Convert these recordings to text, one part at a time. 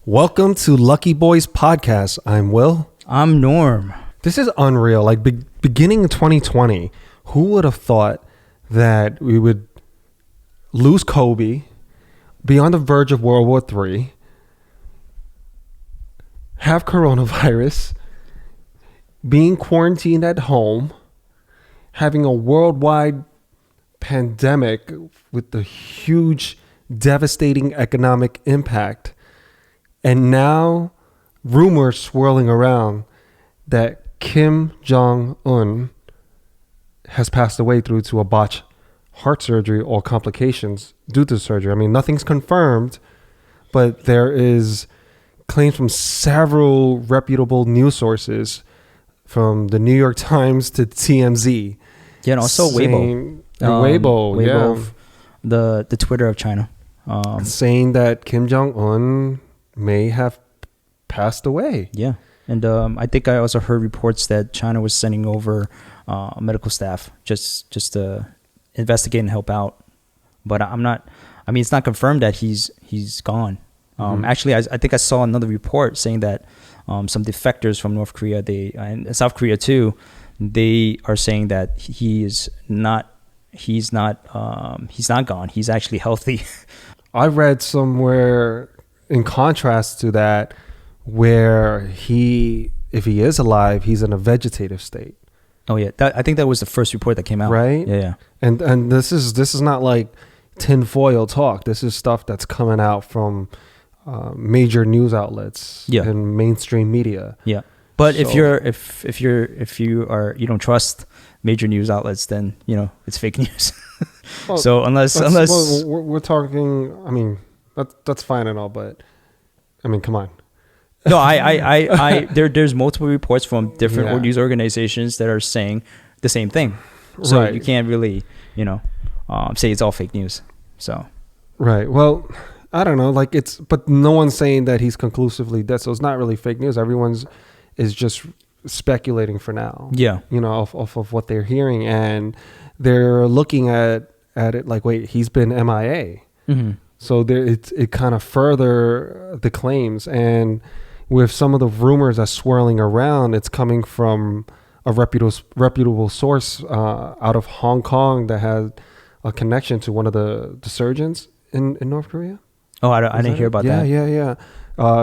Welcome to Lucky Boys Podcast. I'm Will. I'm Norm. This is unreal. Like beginning in 2020, who would have thought that we would lose Kobe, be on the verge of World War III, have coronavirus, being quarantined at home, having a worldwide pandemic with the huge, devastating economic impact, and now rumors swirling around that Kim Jong-un has passed away due to a botched heart surgery or complications due to surgery. I mean, nothing's confirmed, but there is claims from several reputable news sources, from the New York Times to TMZ. Yeah, and also Weibo. Weibo, the Twitter of China. Saying that Kim Jong-un may have passed away. Yeah. And I think I also heard reports that China was sending over medical staff just to investigate and help out. But it's not confirmed that he's gone. Actually, I think I saw another report saying that some defectors from North Korea, and South Korea too, they are saying that he's not gone. He's actually healthy. I read somewhere in contrast to that, where if he is alive, he's in a vegetative state. Oh yeah, I think that was the first report that came out. Right? Yeah. And this is not like tinfoil talk. This is stuff that's coming out from major news outlets and mainstream media. Yeah. But if you don't trust major news outlets, then it's fake news. Well, so unless we're talking, I mean, that's fine and all, but I mean, come on. No, there's multiple reports from different news organizations that are saying the same thing. So you can't really, say it's all fake news. So. Right. Well, I don't know. But no one's saying that he's conclusively dead. So it's not really fake news. Everyone's is just speculating for now. Yeah. Off of what they're hearing, and they're looking at it like, wait, he's been MIA. Mm-hmm. So it kind of further the claims, and with some of the rumors that's swirling around, it's coming from a reputable source out of Hong Kong that had a connection to one of the surgeons in North Korea. Oh, I didn't hear about that. Yeah.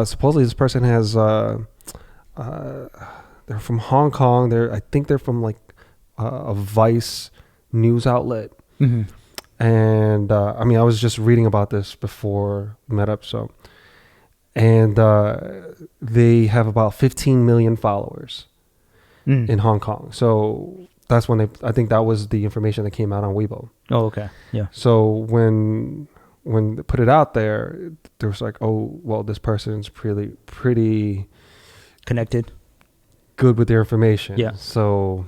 Supposedly this person has they're from Hong Kong. I think they're from like a Vice news outlet. Mm-hmm. And I was just reading about this before we met up. And they have about 15 million followers in Hong Kong. So that's when I think that was the information that came out on Weibo. Oh, okay. Yeah. So when they put it out there was like, oh, well, this person's pretty connected, good with their information. Yeah. So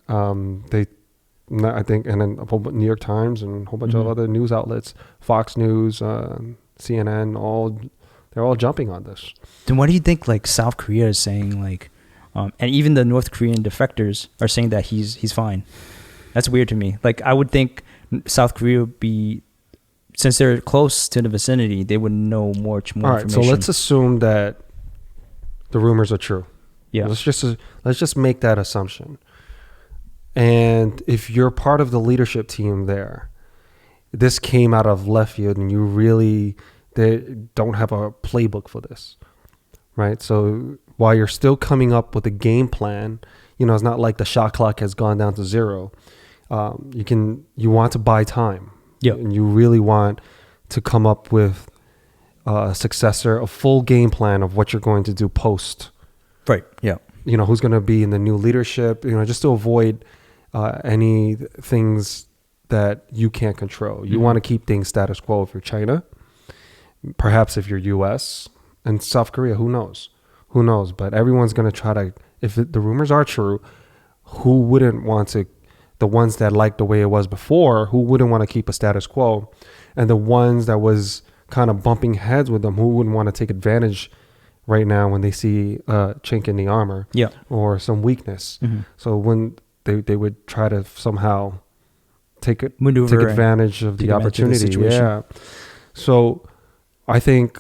I think, and then a whole bunch, New York Times and a whole bunch of other news outlets, Fox News, CNN, they're all jumping on this. Then what do you think? Like South Korea is saying, like, and even the North Korean defectors are saying that he's fine. That's weird to me. Like I would think South Korea would be, since they're close to the vicinity, they would know much more. All right, information. So let's assume that the rumors are true. Yeah. Let's just make that assumption. And if you're part of the leadership team there, this came out of left field and they don't have a playbook for this, right? So while you're still coming up with a game plan, it's not like the shot clock has gone down to zero. You want to buy time. Yeah. And you really want to come up with a successor, a full game plan of what you're going to do post. Right. Yeah. Who's going to be in the new leadership, just to avoid any things that you can't control. You want to keep things status quo if you're China, perhaps if you're US, and South Korea, who knows? But everyone's going to try to, if the rumors are true, who wouldn't want to, the ones that liked the way it was before, who wouldn't want to keep a status quo? And the ones that was kind of bumping heads with them, who wouldn't want to take advantage right now when they see a chink in the armor or some weakness? So when they would try to somehow take advantage of the opportunity. Yeah. So I think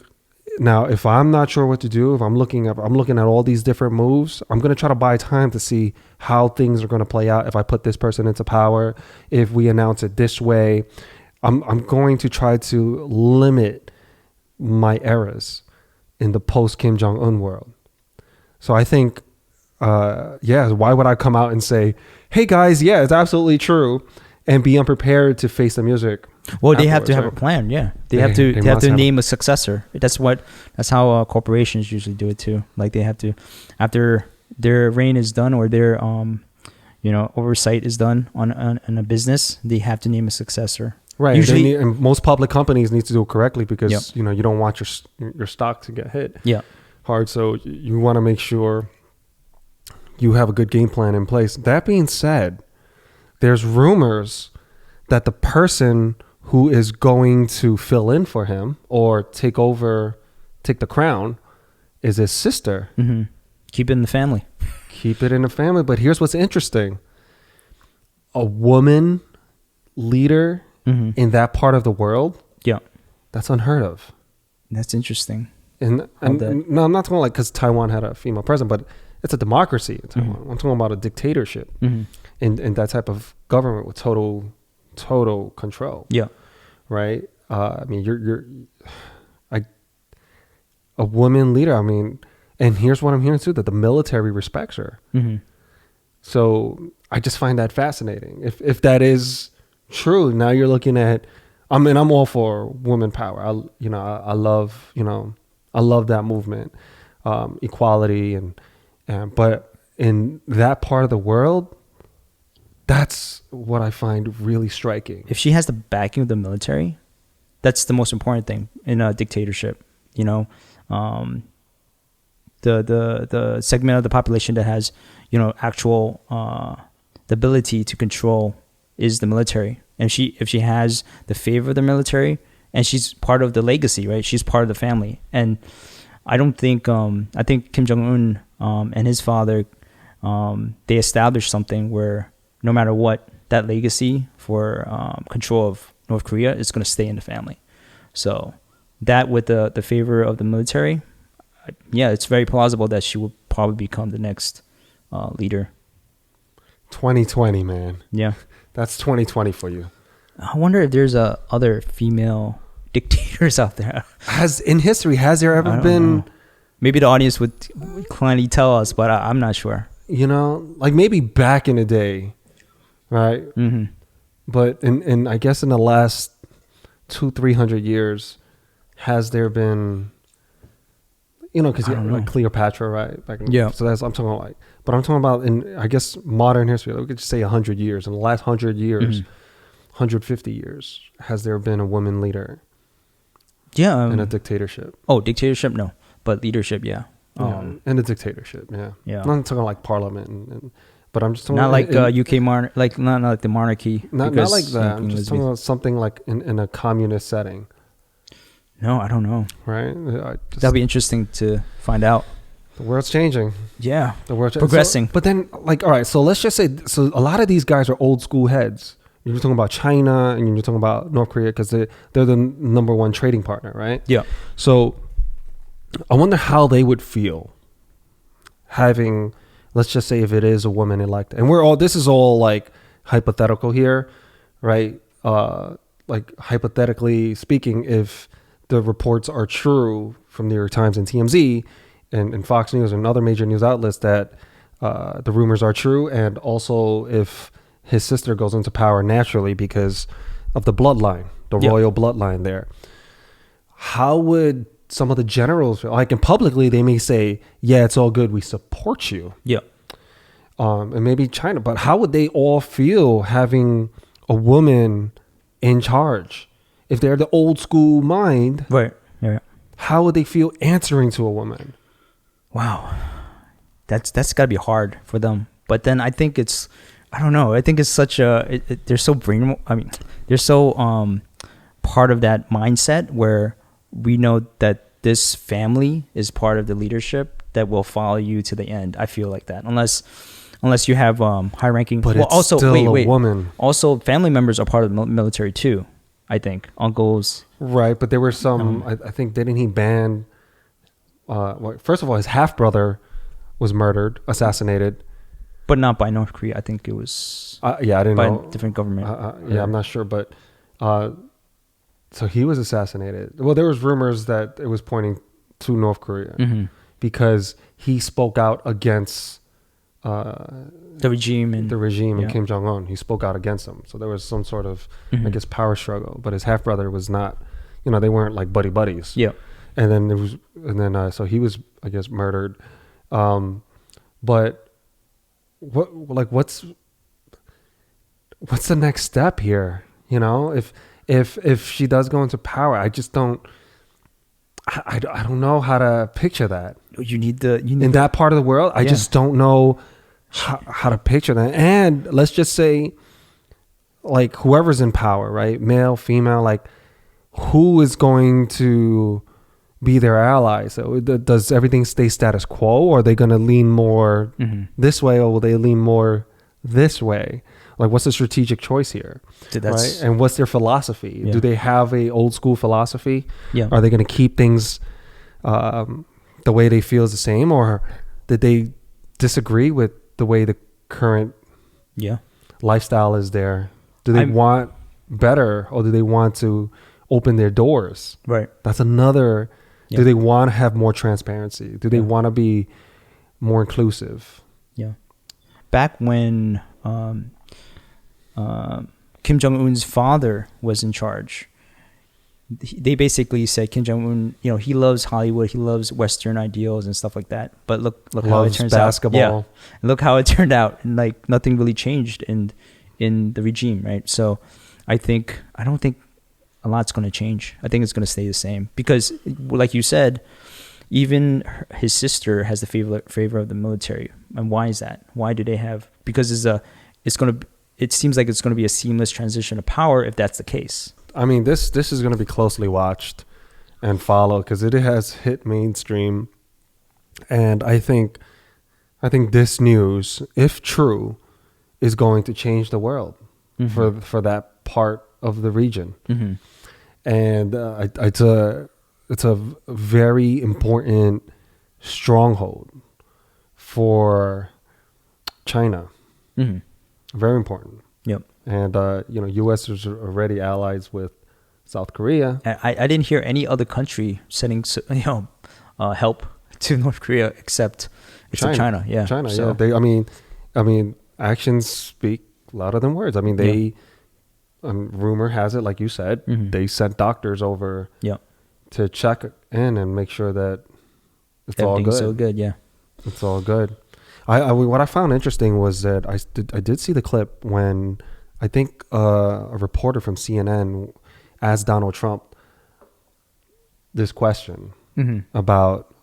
Now, if I'm not sure what to do, if I'm looking at all these different moves, I'm going to try to buy time to see how things are going to play out. If I put this person into power, if we announce it this way, I'm going to try to limit my errors in the post Kim Jong-un world. So I think, why would I come out and say, hey guys, yeah, it's absolutely true, and be unprepared to face the music? Well, they have to have a plan. Yeah, they have to name a successor. That's how corporations usually do it too. Like they have to, after their reign is done or their oversight is done on a business, they have to name a successor. Right. Usually, and most public companies need to do it correctly because you don't want your stock to get hit hard. So you want to make sure you have a good game plan in place. That being said, there's rumors that the person who is going to fill in for him or take the crown is his sister. Mm-hmm. Keep it in the family. Keep it in the family. But here's what's interesting. A woman leader in that part of the world, that's unheard of. That's interesting. And no, I'm not talking like because Taiwan had a female president, but it's a democracy in Taiwan. I'm talking about a dictatorship in that type of government with total control. Yeah. Right. I mean, a woman leader. I mean, and here's what I'm hearing too, that the military respects her. So I just find that fascinating. If that is true, now you're looking at, I'm all for woman power. I love that movement, equality but in that part of the world, that's what I find really striking. If she has the backing of the military, that's the most important thing in a dictatorship. The segment of the population that has, actual the ability to control is the military. And if she has the favor of the military, and she's part of the legacy, right? She's part of the family. And I don't think I think Kim Jong-un and his father, they established something where no matter what, that legacy for control of North Korea is going to stay in the family. So that with the favor of the military, it's very plausible that she will probably become the next leader. 2020, man. Yeah. That's 2020 for you. I wonder if there's other female dictators out there. In history, has there ever been? Know. Maybe the audience would kindly tell us, but I'm not sure. Like maybe back in the day, right? Mm-hmm. But in I guess in the last 200-300 years, has there been? Because like Cleopatra, right? So I'm talking about but I'm talking about in I guess modern history. We could just say 100 years. In the last 100 years, 150 years, has there been a woman leader? Yeah, in a dictatorship. Oh, dictatorship, no, but leadership, yeah. In a dictatorship, yeah. Yeah. I'm not talking like parliament, but I'm just talking not like UK not like the monarchy. Not like that. I'm just talking about something like in a communist setting. No, I don't know. Right? That'll be interesting to find out. The world's changing. Yeah. The world's progressing. But then, all right, so let's just say, a lot of these guys are old school heads. You're talking about China and you're talking about North Korea because they're the number one trading partner, right? Yeah. So I wonder how they would feel having, let's just say if it is a woman elected. And this is all like hypothetical here, right? Like hypothetically speaking, if the reports are true from New York Times and TMZ and Fox News and other major news outlets that the rumors are true, and also if his sister goes into power naturally because of the bloodline, the royal bloodline there, how would some of the generals feel? Like, and publicly they may say, yeah, it's all good, we support you. Yeah. And maybe China, but how would they all feel having a woman in charge? If they're the old school mind, right? Yeah. How would they feel answering to a woman? Wow, that's got to be hard for them. But then I think I don't know. I think it's such they're so they're so part of that mindset where we know that this family is part of the leadership that will follow you to the end. I feel like that, unless you have high ranking. But it's also still a woman. Also, family members are part of the military too. I think uncles. Right, but there were some. I think didn't he ban first of all, his half brother was murdered, assassinated. But not by North Korea. I think it was Yeah, I didn't by know. a different government. Yeah, I'm not sure, but so he was assassinated. Well, there was rumors that it was pointing to North Korea because he spoke out against the regime and and Kim Jong Un. He spoke out against them. So there was some sort of, I guess, power struggle. But his half brother was not. They weren't like buddies. Yeah. And then so he was, I guess, murdered. But what's the next step here? If she does go into power, I just don't. I don't know how to picture that. You need in that part of the world. I just don't know how to picture that. And let's just say, like, whoever's in power, right? Male, female, like, who is going to be their allies? So does everything stay status quo, or are they going to lean more this way, or will they lean more this way? Like, what's the strategic choice here? Right? And what's their philosophy? Yeah. Do they have a old school philosophy? Yeah. Are they going to keep things the way they feel is the same, or did they disagree with the way the current lifestyle is there? Do they want better, or do they want to open their doors? Right. That's another. Do they want to have more transparency? Do they want to be more inclusive? Yeah. Back when Kim Jong-un's father was in charge, they basically said Kim Jong-un, he loves Hollywood, he loves Western ideals and stuff like that. But look how it turns basketball. Out. Yeah. And look how it turned out. And like nothing really changed in the regime, right? So I don't think a lot's going to change. I think it's going to stay the same because, like you said, even his sister has the favor of the military. And why is that? Why do they have? Because it seems like it's going to be a seamless transition of power if that's the case. I mean, this is going to be closely watched and followed because it has hit mainstream, and I think this news, if true, is going to change the world for that part of the region. And it's a very important stronghold for China. Very important. Yep. And U.S. is already allies with South Korea. I didn't hear any other country sending help to North Korea except China. Yeah. China. So. Yeah. I mean, actions speak louder than words. I mean, they. Rumor has it, like you said, they sent doctors over to check in and make sure that it's all good. So good, yeah. It's all good. What I found interesting was that I did see the clip when I think a reporter from CNN asked Donald Trump this question about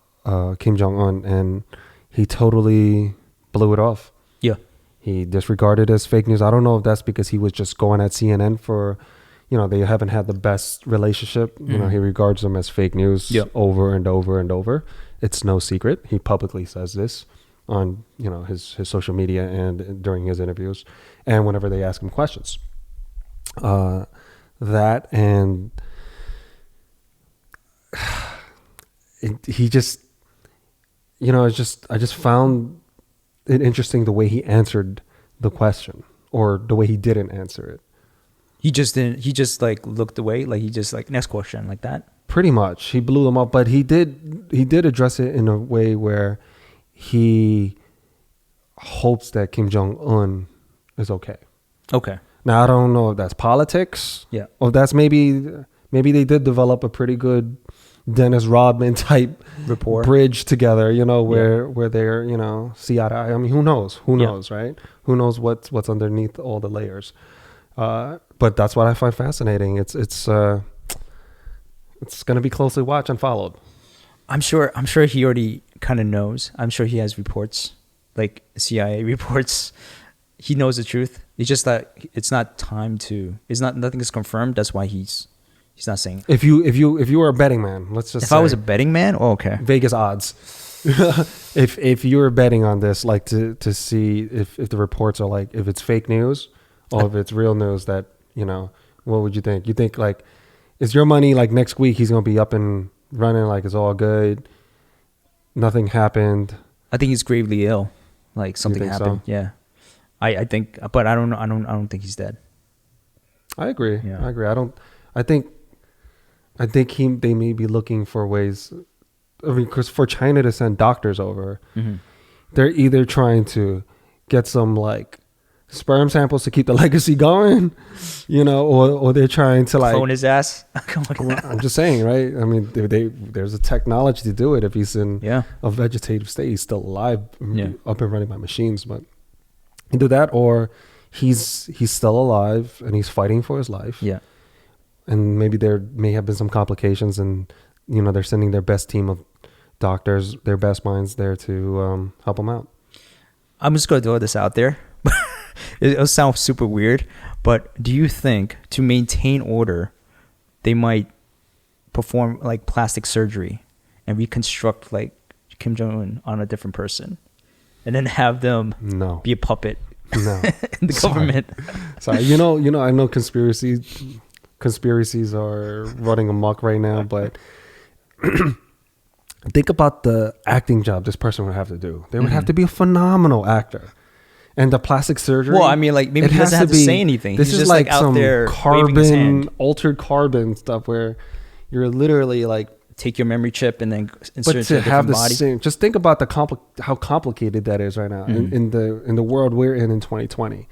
Kim Jong-un, and he totally blew it off. Yeah. He disregarded as fake news. I don't know if that's because he was just going at CNN for, they haven't had the best relationship. He regards them as fake news over and over and over. It's no secret. He publicly says this on, his social media and during his interviews and whenever they ask him questions. That and he just, I just found it interesting the way he answered the question, or the way he didn't answer it. He just like looked away, like he just like next question, like that. Pretty much, he blew them up, but he did address it in a way where he hopes that Kim Jong-un is okay. Okay. Now I don't know if that's politics. Yeah. Or that's maybe they did develop a pretty good Dennis Rodman type rapport bridge together, where they're, see eye to eye. I mean, who knows, right? Who knows what's underneath all the layers. But that's what I find fascinating. It's going to be closely watched and followed. I'm sure he already kind of knows. I'm sure he has reports, like CIA reports. He knows the truth. It's just that nothing is confirmed. That's why he's not saying it. If you were a betting man, let's just say. I was a betting man? Oh, okay. Vegas odds. if you were betting on this, like to see if the reports are like, if it's fake news or if it's real news, that, what would you think? You think like, is your money like next week he's going to be up and running, like it's all good? nothing happened. I think he's gravely ill. Like something think happened. so? Yeah. I think, but I don't know. I don't think he's dead. I agree. Yeah. I agree. I think they may be looking for ways. I mean, because for China to send doctors over, they're either trying to get some like sperm samples to keep the legacy going, or they're trying to like Clone his ass. I'm just saying, right? I mean, there's a technology to do it. If he's in a vegetative state, he's still alive, up and running by machines. But either that, or he's still alive and he's fighting for his life. Yeah, and maybe there may have been some complications, and they're sending their best team of doctors, their best minds there to help him out. I'm just gonna throw this out there. It'll sound super weird, but do you think to maintain order, they might perform like plastic surgery and reconstruct like Kim Jong-un on a different person, and then have them be a puppet No. in the government? Sorry. I know conspiracies are running amok right now, but think about the acting job this person would have to do. They would have to be a phenomenal actor. And the plastic surgery. Well, I mean, like maybe he doesn't have to say anything. This He's is just like out some there waving his hand. altered carbon stuff where you're literally like take your memory chip and then insert it into a different body. Same. Just think about how complicated that is right now in the world we're in 2020.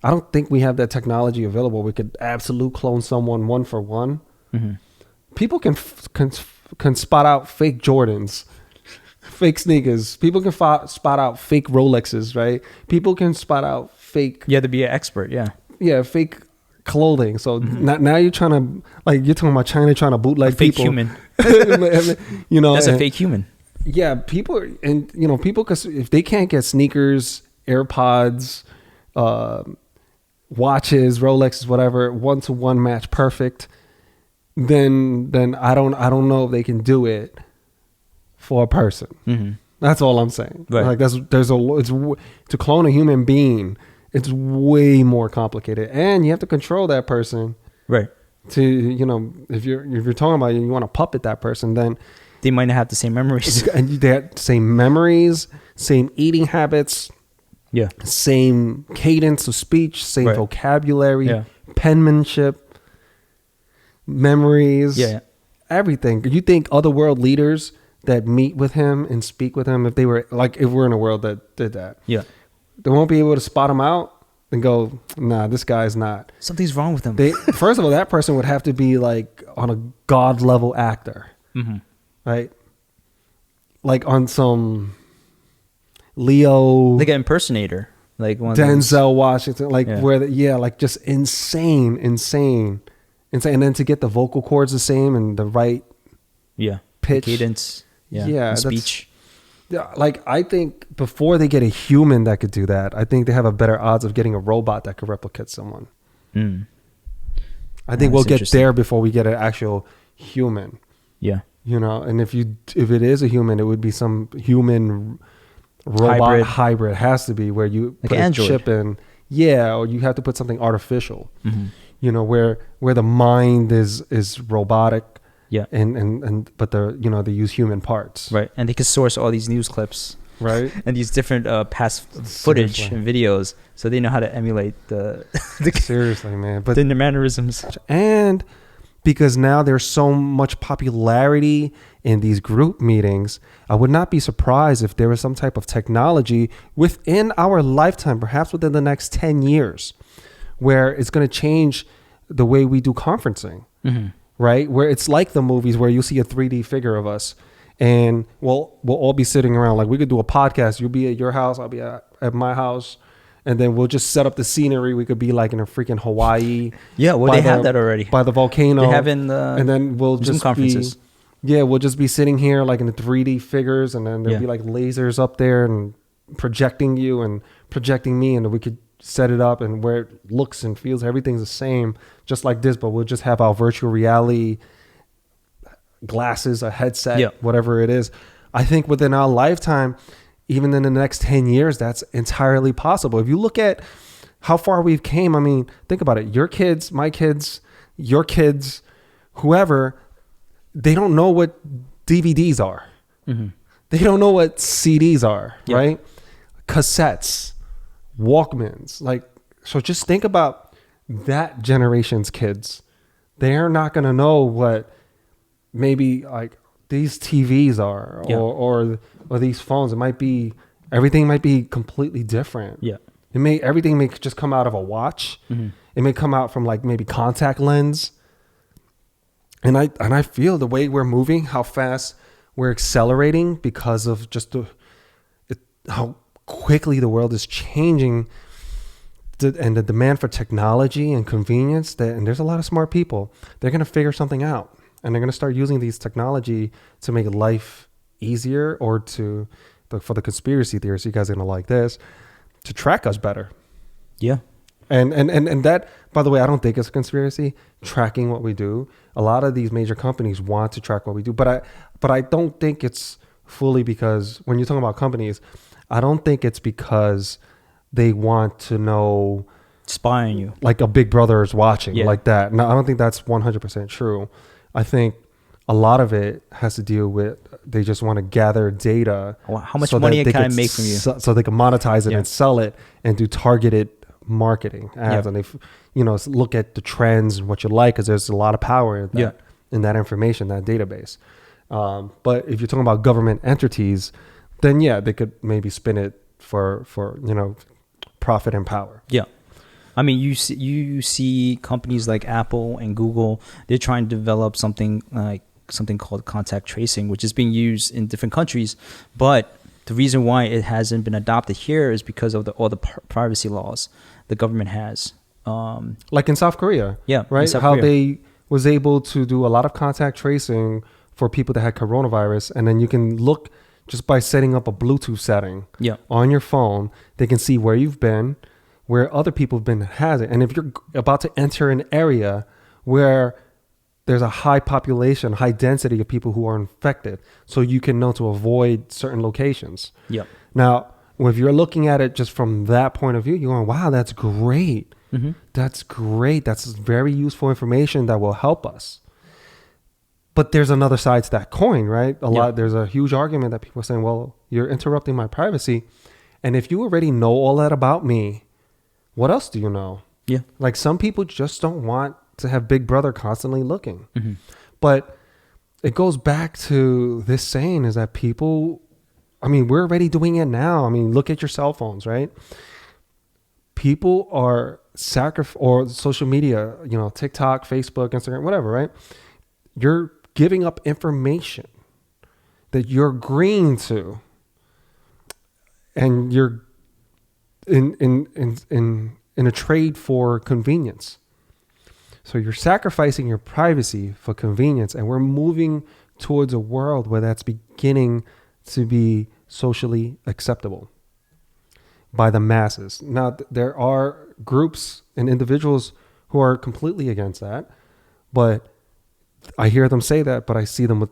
I don't think we have that technology available. We could absolute clone someone one for one. People can spot out fake Jordans. Fake sneakers. People can spot out fake Rolexes, right? People can spot out fake. You have to be an expert, yeah, fake clothing. So now you're trying to you're talking about China trying to bootleg fake people. Human. That's a fake human. Yeah, people because if they can't get sneakers, AirPods, watches, Rolexes, whatever, 1-to-1 match perfect, then I don't know if they can do it for a person. That's all I'm saying. Right. Like to clone a human being, it's way more complicated, and you have to control that person. Right. To if you're talking about you want to puppet that person, then they might not have the same memories. And they have same memories, same eating habits, same cadence of speech, same vocabulary, penmanship, memories, everything. You think other world leaders that meet with him and speak with him, if we're in a world that did that, they won't be able to spot him out and go, nah, this guy's not. Something's wrong with him. First of all, that person would have to be like on a god level actor, right? Like on some Leo, like an impersonator, like one Denzel Washington, like just insane, and then to get the vocal cords the same and the right pitch, the cadence, speech. Like I think before they get a human that could do that, I think they have a better odds of getting a robot that could replicate someone. I think we'll get there before we get an actual human. Yeah. And if it is a human, it would be some human robot hybrid. It has to be where you like put a Android. chip in. Yeah, or you have to put something artificial. Where the mind is robotic. Yeah. But they use human parts. Right. And they can source all these news clips. Right. And these different past footage and videos, so they know how to emulate the seriously, man. But the mannerisms. And because now there's so much popularity in these group meetings, I would not be surprised if there was some type of technology within our lifetime, perhaps within the next 10 years, where it's going to change the way we do conferencing. Right? Where it's like the movies where you see a 3D figure of us and we'll all be sitting around. Like we could do a podcast. You'll be at your house. I'll be at my house. And then we'll just set up the scenery. We could be like in a freaking Hawaii. Yeah, well, they have that already. By the volcano. They have in the and then we'll Zoom just conferences. We'll just be sitting here like in the 3D figures. And then there'll be like lasers up there and projecting you and projecting me. And we could set it up and where it looks and feels, everything's the same, just like this, but we'll just have our virtual reality glasses, a headset, whatever it is. I think within our lifetime, even in the next 10 years, that's entirely possible. If you look at how far we've came, I mean, think about it. Your kids, my kids, your kids, whoever, they don't know what DVDs are. They don't know what CDs are, Yeah. right? Cassettes, Walkmans. Like, so just think about that generation's kids. They're not going to know what maybe like these TVs are Yeah. or these phones. It might be, everything might be completely different. Yeah. Everything may just come out of a watch. Mm-hmm. It may come out from like maybe contact lens. And I feel the way we're moving, how fast we're accelerating because of just how quickly the world is changing, and the demand for technology and convenience. And there's a lot of smart people. They're going to figure something out, and they're going to start using these technology to make life easier, or for the conspiracy theorists, you guys are going to like this, to track us better. Yeah. And that, by the way, I don't think it's a conspiracy, tracking what we do. A lot of these major companies want to track what we do, but I don't think it's fully because, when you're talking about companies, I don't think it's because they want to know, Spy on you. like a big brother is watching, Yeah. like that. No, I don't think that's 100% true. I think a lot of it has to deal with, they just want to gather data. How much so money that can they I could make from you? so they can monetize it Yeah. and sell it and do targeted marketing ads. Yeah. And they, look at the trends and what you like, because there's a lot of power in that, Yeah. in that information, that database. But if you're talking about government entities, then yeah, they could maybe spin it for profit and power. Yeah. I mean, you see companies like Apple and Google, they're trying to develop something called contact tracing, which is being used in different countries. But the reason why it hasn't been adopted here is because of all the privacy laws the government has. Like in South Korea. Yeah, in Right? South How Korea. they was able to do a lot of contact tracing for people that had coronavirus. And then you can look just by setting up a Bluetooth setting Yeah. on your phone. They can see where you've been, where other people have been, has it. And if you're about to enter an area where there's a high population, high density of people who are infected, so you can know to avoid certain locations. Yeah. Now, if you're looking at it just from that point of view, you're going, wow, that's great. Mm-hmm. That's great. That's very useful information that will help us. But there's another side to that coin, right? There's a huge argument that people are saying, well, you're interrupting my privacy. And if you already know all that about me, what else do you know? Yeah. Like, some people just don't want to have Big Brother constantly looking. Mm-hmm. But it goes back to this saying, is that people, I mean, we're already doing it now. I mean, look at your cell phones, right? People are or social media, TikTok, Facebook, Instagram, whatever, right? You're giving up information that you're agreeing to, and you're in a trade for convenience. So you're sacrificing your privacy for convenience, and we're moving towards a world where that's beginning to be socially acceptable by the masses. Now, there are groups and individuals who are completely against that, but I hear them say that, but I see them with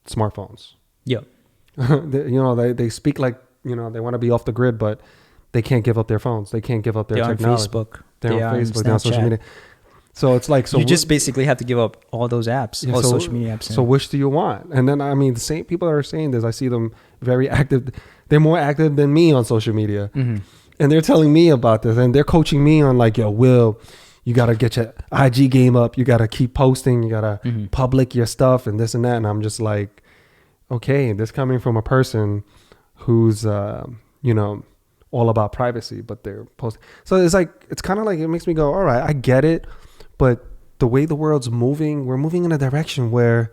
smartphones. Yeah. They speak like, they want to be off the grid, but they can't give up their phones. They can't give up their They're technology. on Facebook. They're on Facebook. They're on social Snapchat. media. So it's like, You just basically have to give up all those apps, Yeah, all so- social media apps. So which do you want? And then, I mean, the same people that are saying this, I see them very active. They're more active than me on social media. Mm-hmm. And they're telling me about this, and they're coaching me on like, yo, Will, you got to get your IG game up. You got to keep posting. You got to Mm-hmm. public your stuff and this and that. And I'm just like, okay, this coming from a person who's, all about privacy, but they're posting. So it's like, it's kind of like, it makes me go, all right, I get it. But the way the world's moving, we're moving in a direction where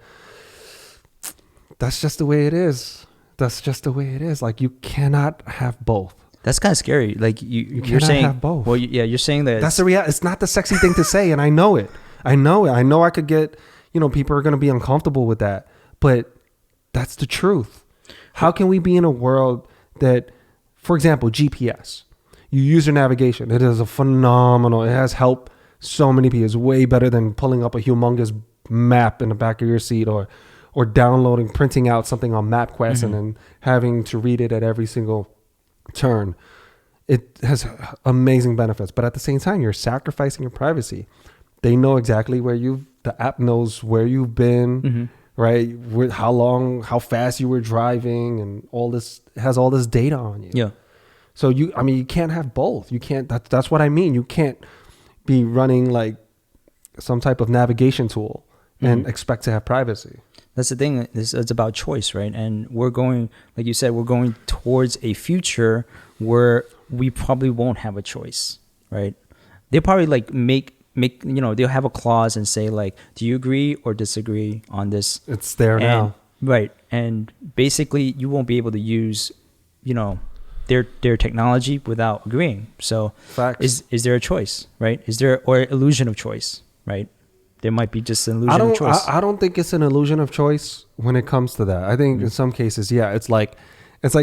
that's just the way it is. That's just the way it is. Like, you cannot have both. That's kind of scary. Like you're cannot saying, have both. Well, you're saying that That's the reality. It's not the sexy thing to say, and I know it. I know it. I know I could get, people are going to be uncomfortable with that, but that's the truth. How can we be in a world that, for example, GPS, you use your navigation. It is a phenomenal, it has helped so many people. It's way better than pulling up a humongous map in the back of your seat or downloading, printing out something on MapQuest and then having to read it at every single turn. It has amazing benefits, but at the same time, you're sacrificing your privacy. They know exactly where the app knows where you've been, right? How fast you were driving, and all this, it has all this data on you. Yeah. So you can't have both. You can't. That's what I mean. You can't be running like some type of navigation tool and expect to have privacy. That's the thing. It's about choice, right? And we're going, like you said, we're going towards a future where we probably won't have a choice, right? They'll probably like make they'll have a clause and say like, do you agree or disagree on this? It's there now, right? And basically, you won't be able to use, their technology without agreeing. So, facts. is there a choice, right? Is there or illusion of choice, right? There might be just an illusion of choice. I don't think it's an illusion of choice when it comes to that. I think in some cases, yeah, it's like,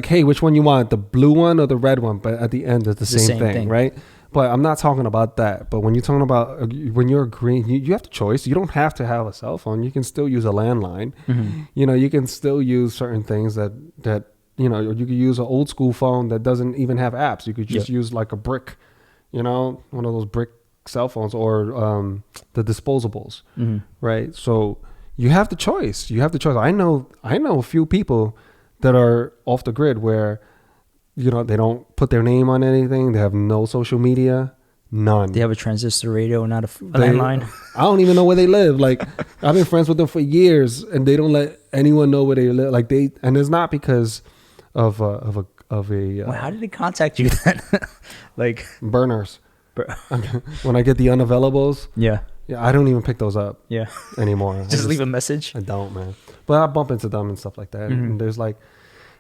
hey, which one you want, the blue one or the red one? But at the end, it's the same thing, right? But I'm not talking about that. But when you're talking about, when you're agreeing, you have the choice. You don't have to have a cell phone. You can still use a landline. You can still use certain things that you could use an old school phone that doesn't even have apps. You could just use like a brick, one of those brick cell phones, or the disposables, right? So you have the choice. I know a few people that are off the grid where they don't put their name on anything. They have no social media, none. They have a transistor radio, not a landline. I don't even know where they live. Like, I've been friends with them for years, and they don't let anyone know where they live. Like, and it's not because of a well, how did they contact you then? Like burners. When I get the unavailables, yeah, I don't even pick those up anymore. Just leave a message. I don't, man. But I bump into them and stuff like that. And there's like,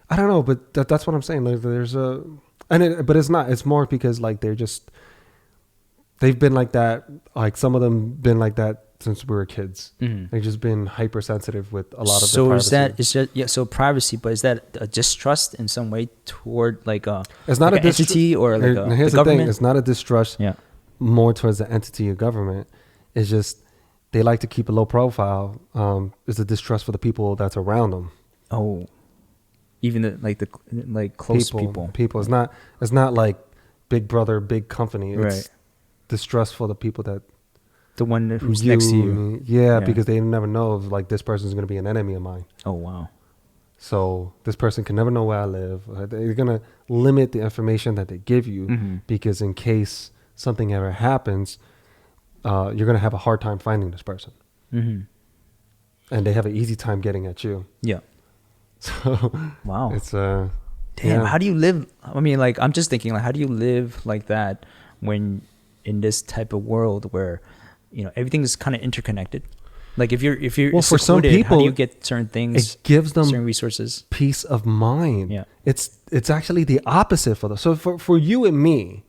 I don't know, but that's what I'm saying. Like, but it's not. It's more because like they've been like that. Like, some of them been like that since we were kids. They've just been hypersensitive with a lot of their privacy. So privacy, but is that a distrust in some way toward like it's not like an entity or like here's the the government? thing, it's not a distrust more towards the entity or government. It's just they like to keep a low profile. It's a distrust for the people that's around them. Oh, even the close people. It's not like big brother, big company. It's right. distrust for the people that the one who's next to you. Yeah, because they never know if like this person's going to be an enemy of mine. Oh, wow. So this person can never know where I live. They're going to limit the information that they give you because in case something ever happens, you're going to have a hard time finding this person. And they have an easy time getting at you. Yeah. So wow. It's damn, how do you live? I mean, like, I'm just thinking, like, how do you live like that when in this type of world where everything is kind of interconnected? Like, if you're well, for some people, how do you get certain things? It gives them certain resources, peace of mind. Yeah, it's actually the opposite for them. So for you and me,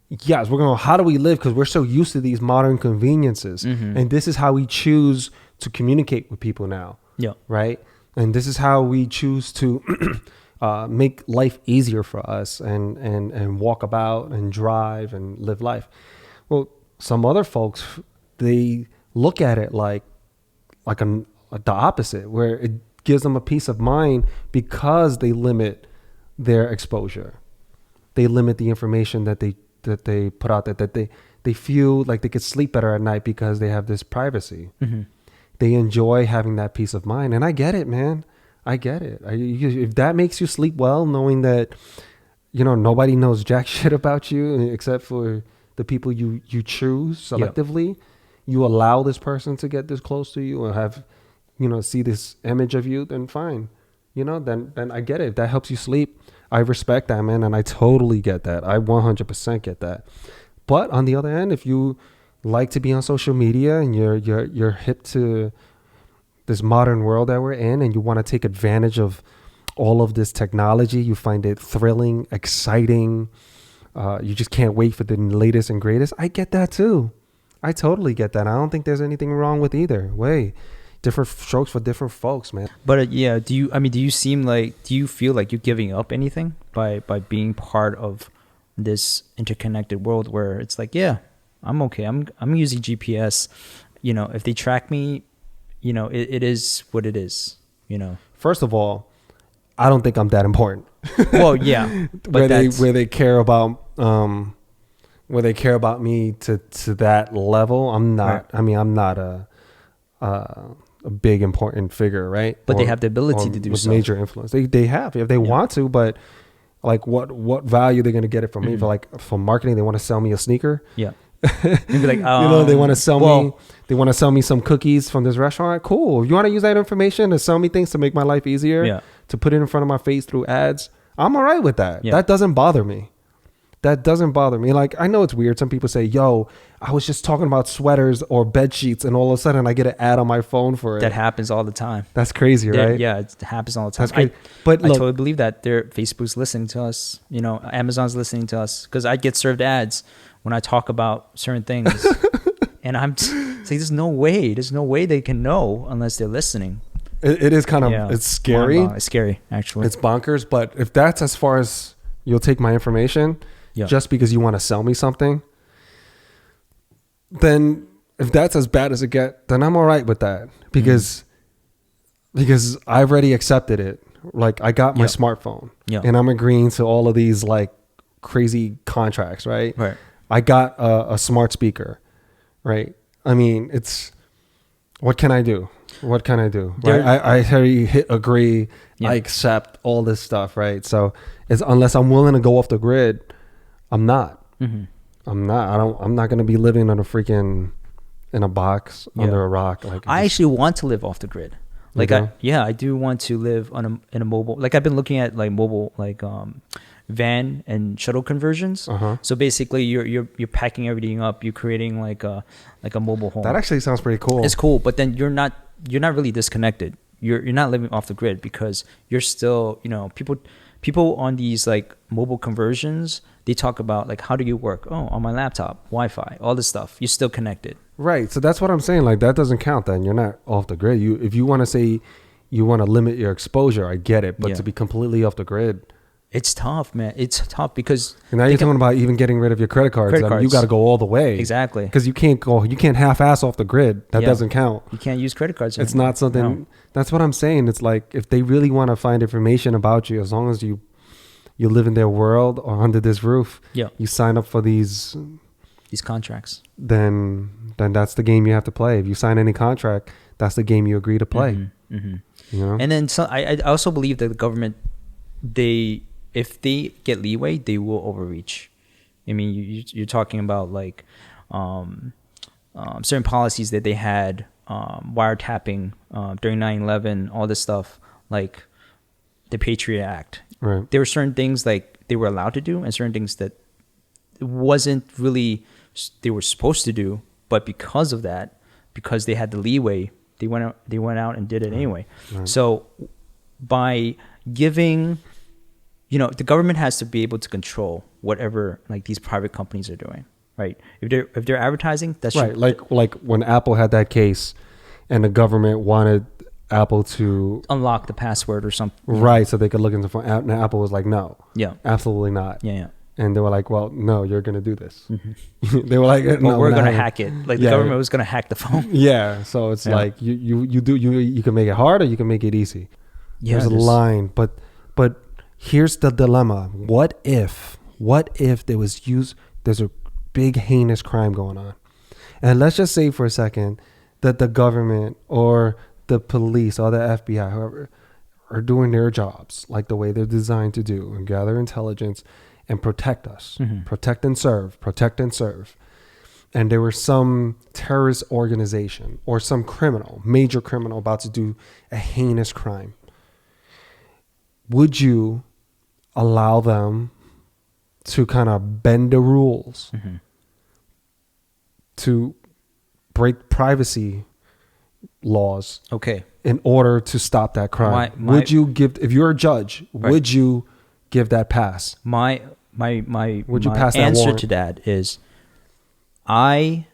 yes, we're going. How do we live? Because we're so used to these modern conveniences, and this is how we choose to communicate with people now. Yeah, right. And this is how we choose to make life easier for us and walk about and drive and live life. Well, some other folks, they look at it like the opposite, where it gives them a peace of mind because they limit their exposure. They limit the information that they put out there, that they feel like they could sleep better at night because they have this privacy. They enjoy having that peace of mind. And I get it, man. I get it. If that makes you sleep well, knowing that, nobody knows jack shit about you except for the people you choose selectively, you allow this person to get this close to you or have, see this image of you, then fine. Then I get it. If that helps you sleep, I respect that, man. And I totally get that. I 100% get that. But on the other end, if you like to be on social media and you're hip to this modern world that we're in and you want to take advantage of all of this technology, you find it thrilling, exciting, you just can't wait for the latest and greatest, I get that too. I totally get that. I don't think there's anything wrong with either way. Different strokes for different folks, man. But do you feel like you're giving up anything by being part of this interconnected world where it's like, yeah, I'm okay. I'm using GPS. If they track me, it is what it is. First of all, I don't think I'm that important. Well, yeah, but where they care about me to that level. I'm not. Right. I mean, I'm not a big important figure, right? But they have the ability to do with so. major influence. They have if they want to, but like what value they're gonna get it from me? For like for marketing, they want to sell me a sneaker. Yeah. You'd be like, You know, they want to sell me. They want to sell me some cookies from this restaurant. Cool. If you want to use that information to sell me things to make my life easier, to put it in front of my face through ads, I'm all right with that. Yeah. That doesn't bother me. That doesn't bother me. Like, I know it's weird. Some people say, yo, I was just talking about sweaters or bed sheets, and all of a sudden I get an ad on my phone for it. That happens all the time. That's crazy, right? Yeah, it happens all the time. That's crazy. But I look, totally believe that Facebook's listening to us. You know, Amazon's listening to us, because I get served ads when I talk about certain things. And I'm saying, there's no way they can know unless they're listening. it is kind of, it's scary. It's scary, actually. It's bonkers. But if that's as far as you'll take my information, just because you want to sell me something, then if that's as bad as it get, then I'm all right with that, because I've already accepted it. Like, I got my smartphone, and I'm agreeing to all of these like crazy contracts, right? Right. I got a smart speaker, right? I mean, what can I do? What can I do? Right? I already hit agree. I accept all this stuff, right? So it's, unless I'm willing to go off the grid, I'm not. I'm not. I'm not going to be living on in a box under a rock. Like, I actually want to live off the grid. Like, I do want to live in a mobile. Like, I've been looking at like mobile, like van and shuttle conversions. So basically, you're packing everything up. You're creating like a mobile home. That actually sounds pretty cool. It's cool, but then you're not really disconnected. You're not living off the grid, because you're still, you know, people on these like mobile conversions, they talk about like, how do you work? Oh, on my laptop, Wi-Fi, all this stuff. You're still connected. Right. So that's what I'm saying. Like, that doesn't count then. You're not off the grid. If you want to say you want to limit your exposure, I get it. But to be completely off the grid, it's tough, man. It's tough, because and now you're talking about even getting rid of your credit cards. I mean, you got to go all the way. Exactly. Because you can't half-ass off the grid. That doesn't count. You can't use credit cards anymore. It's not something. No. That's what I'm saying. It's like, if they really want to find information about you, as long as you live in their world or under this roof, you sign up for these contracts, then that's the game you have to play. If you sign any contract, that's the game you agree to play. You know? And then I also believe that the government, if they get leeway, they will overreach. I mean, you're talking about like certain policies that they had, wiretapping during 9/11, all this stuff, like the Patriot Act. Right. There were certain things like they were allowed to do, and certain things that wasn't really they were supposed to do, but because of that, because they had the leeway, they went out and did it anyway. Right. So by giving, you know, the government has to be able to control whatever like these private companies are doing, right? If they're advertising, that's right. Like when Apple had that case, and the government wanted Apple to unlock the password or something, right? So they could look into the phone. And Apple was like, no, absolutely not. Yeah. And they were like, well, no, you're going to do this. They were like, no, we're going to hack it. Like the government was going to hack the phone. Yeah. So it's like you can make it hard or you can make it easy. Yeah, there's a line, but here's the dilemma. What if there's a big heinous crime going on? And let's just say for a second that the government or the police or the FBI, whoever, are doing their jobs like the way they're designed to do, and gather intelligence and protect us, protect and serve. And there was some terrorist organization or some major criminal about to do a heinous crime. Would you allow them to kind of bend the rules to break privacy laws in order to stop that crime? Would you give, if you're a judge, would you give that pass? My would you pass that answer warrant? to that is, I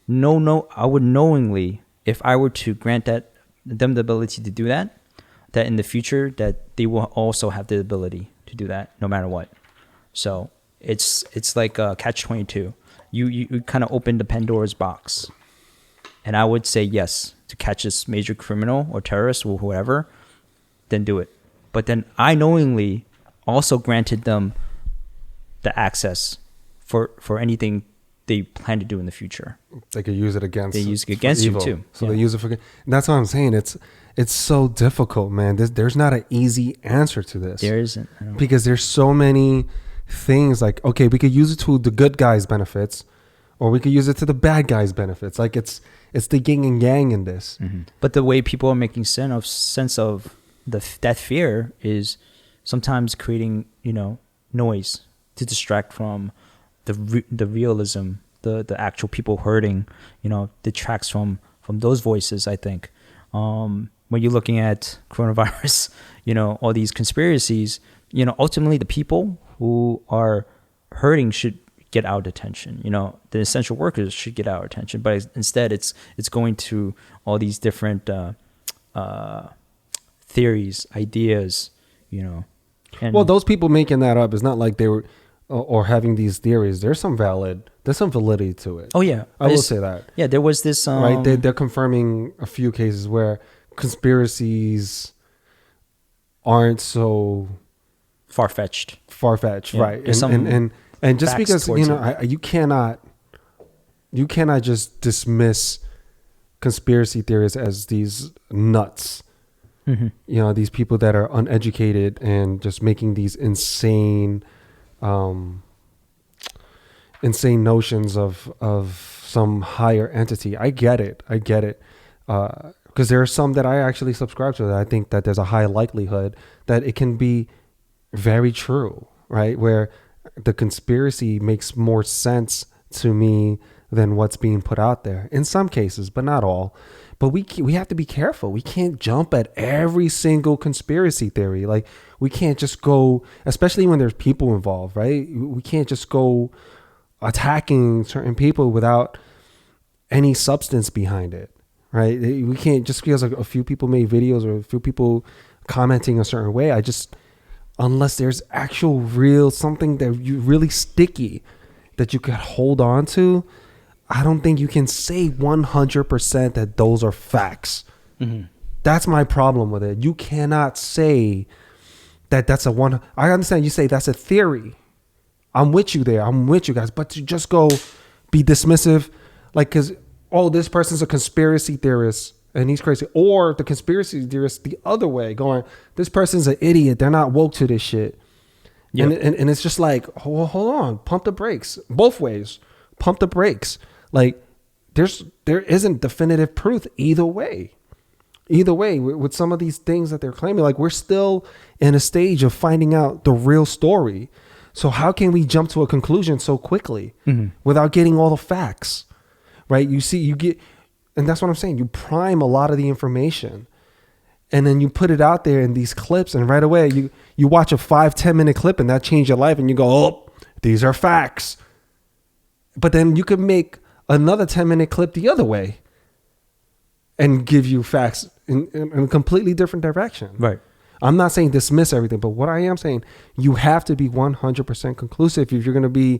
would knowingly, if I were to grant them the ability to do that in the future, that they will also have the ability to do that no matter what. So it's like a catch-22. You kind of open the Pandora's box, and I would say yes, to catch this major criminal or terrorist or whoever, then do it. But then I knowingly also granted them the access for anything they plan to do in the future. They could use it against. They use it against you evil. too. So Yeah. they use it for. And that's what I'm saying. It's so difficult, man. There's not an easy answer to this. There isn't. Because there's so many things. Like, okay, we could use it to the good guys' benefits, or we could use it to the bad guys' benefits. Like it's the yin and yang in this. Mm-hmm. But the way people are making sense of that fear is sometimes creating, noise to distract from the realism, the actual people hurting, detracts from those voices, I think. When you're looking at coronavirus, all these conspiracies, ultimately the people who are hurting should get our attention. The essential workers should get our attention, but instead it's going to all these different theories, ideas, And Well, those people making that up, it's not like they were or having these theories. There's some validity to it. oh yeah, I will say that. Yeah, there was this Right, they're confirming a few cases where conspiracies aren't so far-fetched. Yeah. Right? And just because you cannot just dismiss conspiracy theories as these nuts. Mm-hmm. These people that are uneducated and just making these insane notions of some higher entity. I get it. Because there are some that I actually subscribe to that I think that there's a high likelihood that it can be very true, right? Where the conspiracy makes more sense to me than what's being put out there in some cases, but not all. But we have to be careful. We can't jump at every single conspiracy theory. Like we can't just go, especially when there's people involved, right? We can't just go attacking certain people without any substance behind it, right? We can't just because a few people made videos or a few people commenting a certain way. Unless there's actual real something that you really sticky that you could hold on to, I don't think you can say 100% that those are facts. Mm-hmm. That's my problem with it. You cannot say that that's a one. I understand you say that's a theory. I'm with you there. I'm with you guys. But to just go be dismissive, like, because, this person's a conspiracy theorist and he's crazy. Or the conspiracy theorist the other way, going, this person's an idiot. They're not woke to this shit. Yep. And it's just like, hold on, pump the brakes. Both ways, pump the brakes. Like, there isn't definitive proof either way. Either way, with some of these things that they're claiming, like, we're still in a stage of finding out the real story. So how can we jump to a conclusion so quickly without getting all the facts, right? And that's what I'm saying. You prime a lot of the information and then you put it out there in these clips, and right away you watch a 5-10 minute clip and that changed your life and you go, oh, these are facts. But then you could make another 10-minute clip the other way and give you facts in a completely different direction. Right. I'm not saying dismiss everything, but what I am saying, you have to be 100% conclusive if you're going to be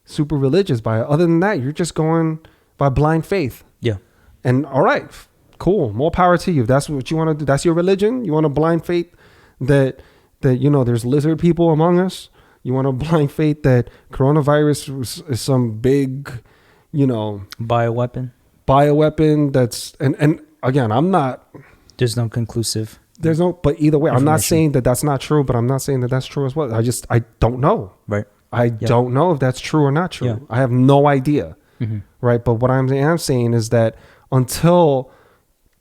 super religious by it. Other than that, you're just going by blind faith. Yeah. And all right, cool. More power to you. If that's what you want to do, that's your religion. You want a blind faith that there's lizard people among us. You want a blind faith that coronavirus is some big, bioweapon that's, and again, I'm not. There's no conclusive. But either way, I'm not saying that that's not true, but I'm not saying that that's true as well. I don't know. Right. I don't know if that's true or not true. Yeah. I have no idea. Mm-hmm. Right. But what I'm saying is that until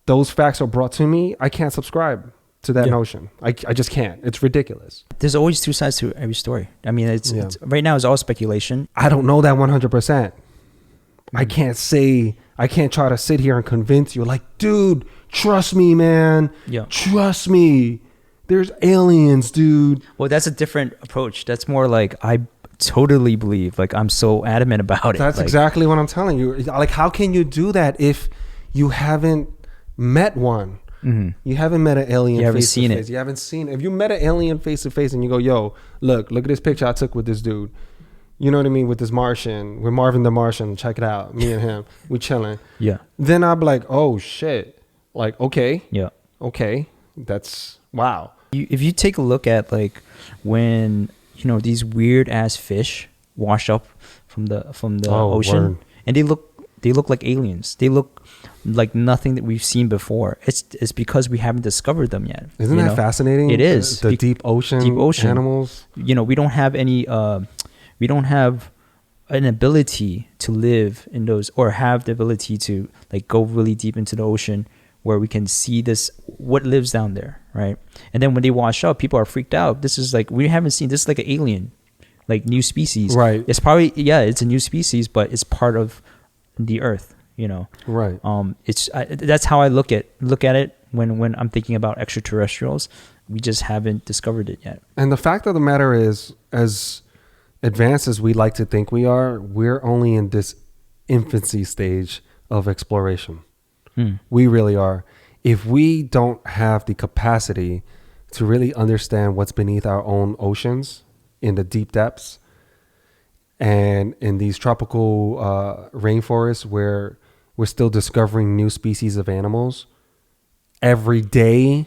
those facts are brought to me, I can't subscribe to that notion. I just can't. It's ridiculous. There's always two sides to every story. I mean, it's right now it's all speculation. I don't know that 100%. I can't try to sit here and convince you, like, dude, trust me, man. Yeah. Trust me. There's aliens, dude. Well, that's a different approach. That's more like, I totally believe, like, I'm so adamant about it. That's exactly what I'm telling you. Like, how can you do that if you haven't met one? Mm-hmm. You haven't met an alien. You haven't seen it. You haven't seen it. If you met an alien face to face and you go, yo, look at this picture I took with this dude. You know what I mean? With this Martian, with Marvin the Martian. Check it out. Me and him, we chilling. Yeah. Then I'll be like, oh shit. Like, okay. Yeah. Okay. That's wow. If you take a look at, like, when these weird ass fish wash up from the Oh, ocean, word. and they look like aliens. They look like nothing that we've seen before. It's because we haven't discovered them yet. Isn't you that know? fascinating? It is. The deep ocean animals. You know, we don't have any. We don't have an ability to live in those, or have the ability to like go really deep into the ocean where we can see this, what lives down there, right? And then when they wash up, people are freaked out. This is like, we haven't seen this, is like an alien, like new species, Right. It's probably, yeah, it's a new species, but it's part of the earth, you know. Right. That's how I look at it when I'm thinking about extraterrestrials. We just haven't discovered it yet. And the fact of the matter is, as advanced as we like to think we are, we're only in this infancy stage of exploration. We really are. If we don't have the capacity to really understand what's beneath our own oceans in the deep depths and in these tropical rainforests where we're still discovering new species of animals every day,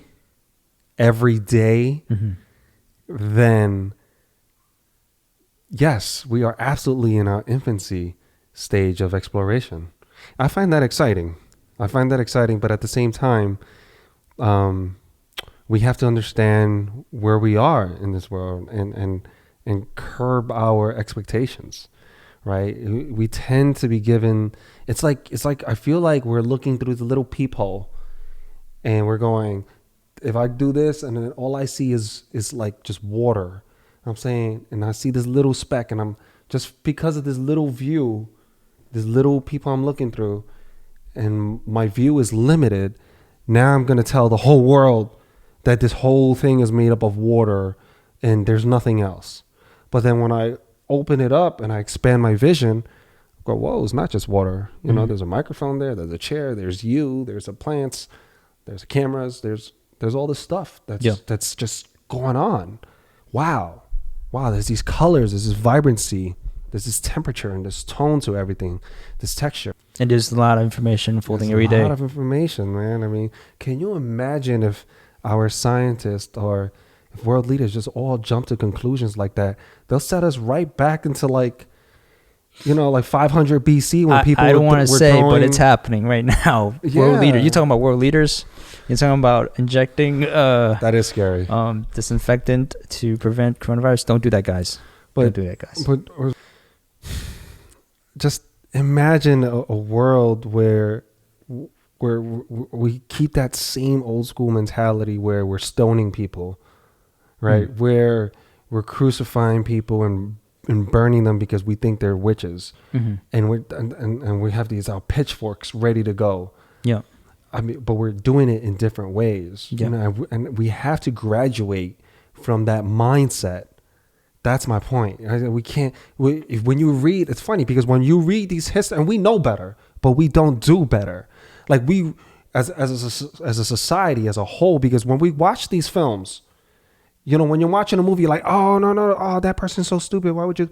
then yes, we are absolutely in our infancy stage of exploration. I find that exciting. But at the same time, we have to understand where we are in this world and curb our expectations, right? We tend to be given, it's like I feel like we're looking through the little peephole and we're going, if I do this and then all I see is like just water, I'm saying, and I see this little speck, and I'm just, because of this little view, this little peephole I'm looking through, and my view is limited. Now I'm going to tell the whole world that this whole thing is made up of water and there's nothing else. But then when I open it up and I expand my vision, I go, whoa, it's not just water. You know, there's a microphone there, there's a chair, there's you, there's the plants, there's the cameras, there's all this stuff that's just going on. Wow, there's these colors, there's this vibrancy, there's this temperature and this tone to everything, this texture. And there's a lot of information unfolding every day. A lot of information, man. I mean, can you imagine if our scientists or if world leaders just all jump to conclusions like that? They'll set us right back into like 500 BC when people. I don't want to say, but it's happening right now. Yeah. World leaders. You're talking about world leaders. You're talking about injecting that is scary. Disinfectant to prevent coronavirus. Don't do that, guys. Don't do that, guys. But just imagine a world where we keep that same old school mentality where we're stoning people, right? Where we're crucifying people and burning them because we think they're witches, and we have these pitchforks ready to go. Yeah, I mean, but we're doing it in different ways. Yeah. You know, and we have to graduate from that mindset. That's my point. We can't. When you read, it's funny because when you read these history, and we know better, but we don't do better. Like we, as a society as a whole, because when we watch these films, you know, when you're watching a movie, you're like, oh no, oh that person's so stupid. Why would you?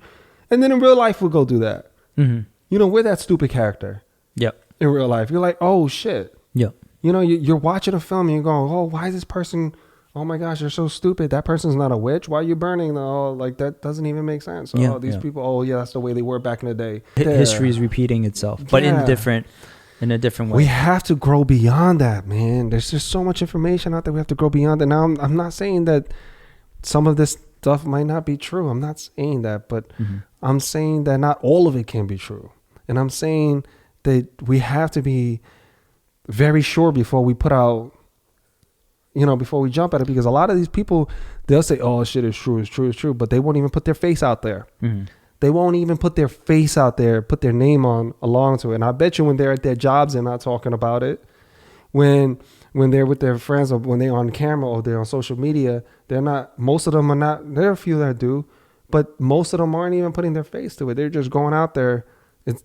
And then in real life, we'll go do that. You know, we're that stupid character. Yep. In real life, you're like, oh shit. Yep. You know, you're watching a film and you're going, oh, why is this person? Oh my gosh, you're so stupid. That person's not a witch. Why are you burning? Oh, like that doesn't even make sense. Oh, these people. Oh yeah, that's the way they were back in the day. History is repeating itself, but in a different way. We have to grow beyond that, man. There's just so much information out there. We have to grow beyond that. Now, I'm not saying that some of this stuff might not be true. I'm not saying that, but I'm saying that not all of it can be true. And I'm saying that we have to be very sure before we put out, before we jump at it, because a lot of these people, they'll say, oh, shit is true, it's true, it's true, but they won't even put their face out there. They won't even put their face out there, put their name along to it. And I bet you when they're at their jobs, they're not talking about it. When they're with their friends or when they're on camera or they're on social media, they're not, most of them are not, there are a few that do, but most of them aren't even putting their face to it. They're just going out there.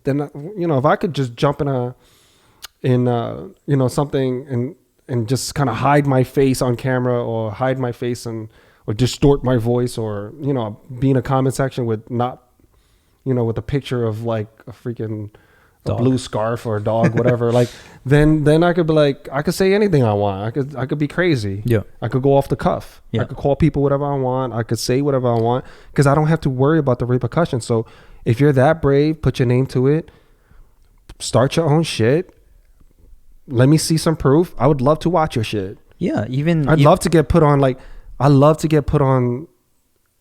They're not, if I could just jump in something and just kind of hide my face on camera or hide my face or distort my voice or, be in a comment section with not, with a picture of like a freaking a blue scarf or a dog, whatever, like then I could be like, I could say anything I want. I could be crazy. Yeah. I could go off the cuff. Yeah. I could call people whatever I want. I could say whatever I want because I don't have to worry about the repercussions. So if you're that brave, put your name to it. Start your own shit. Let me see some proof. I would love to watch your shit. Yeah, I'd love to get put on, like, I love to get put on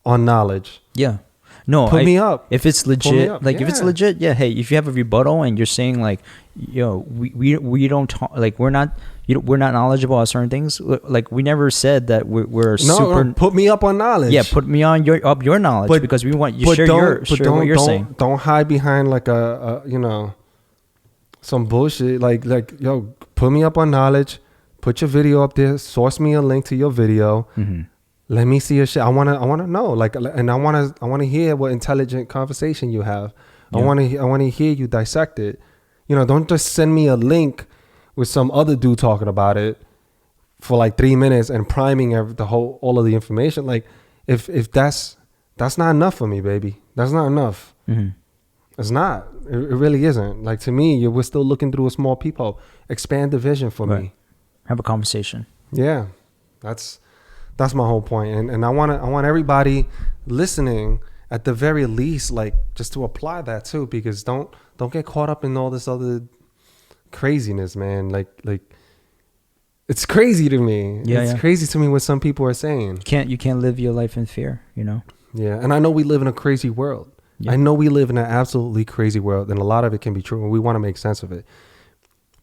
knowledge. Yeah. No, Put me up. If it's legit, like if it's Yeah. legit, yeah. Hey, if you have a rebuttal and you're saying like, yo, we don't talk, like we're not knowledgeable on certain things. Like we never said that we're super. No, put me up on knowledge. Yeah, put me on your knowledge because we want you share what you're saying. Don't hide behind like a some bullshit. Like yo, put me up on knowledge. Put your video up there. Source me a link to your video. Mm-hmm. Let me see your shit. I wanna know. Like, and I wanna hear what intelligent conversation you have. Yeah. I wanna hear you dissect it. Don't just send me a link with some other dude talking about it for like 3 minutes and priming all of the information. Like, if that's not enough for me, baby. That's not enough. Mm-hmm. It's not. It really isn't. Like, to me, we're still looking through a small peephole. Expand the vision for me. Have a conversation. Yeah, that's my whole point. And I want everybody listening, at the very least, like, just to apply that too, because don't get caught up in all this other craziness, man. Like it's crazy to me. Yeah, it's crazy to me what some people are saying. You can't live your life in fear, Yeah, and I know we live in a crazy world. Yeah. I know we live in an absolutely crazy world, and a lot of it can be true, and we want to make sense of it.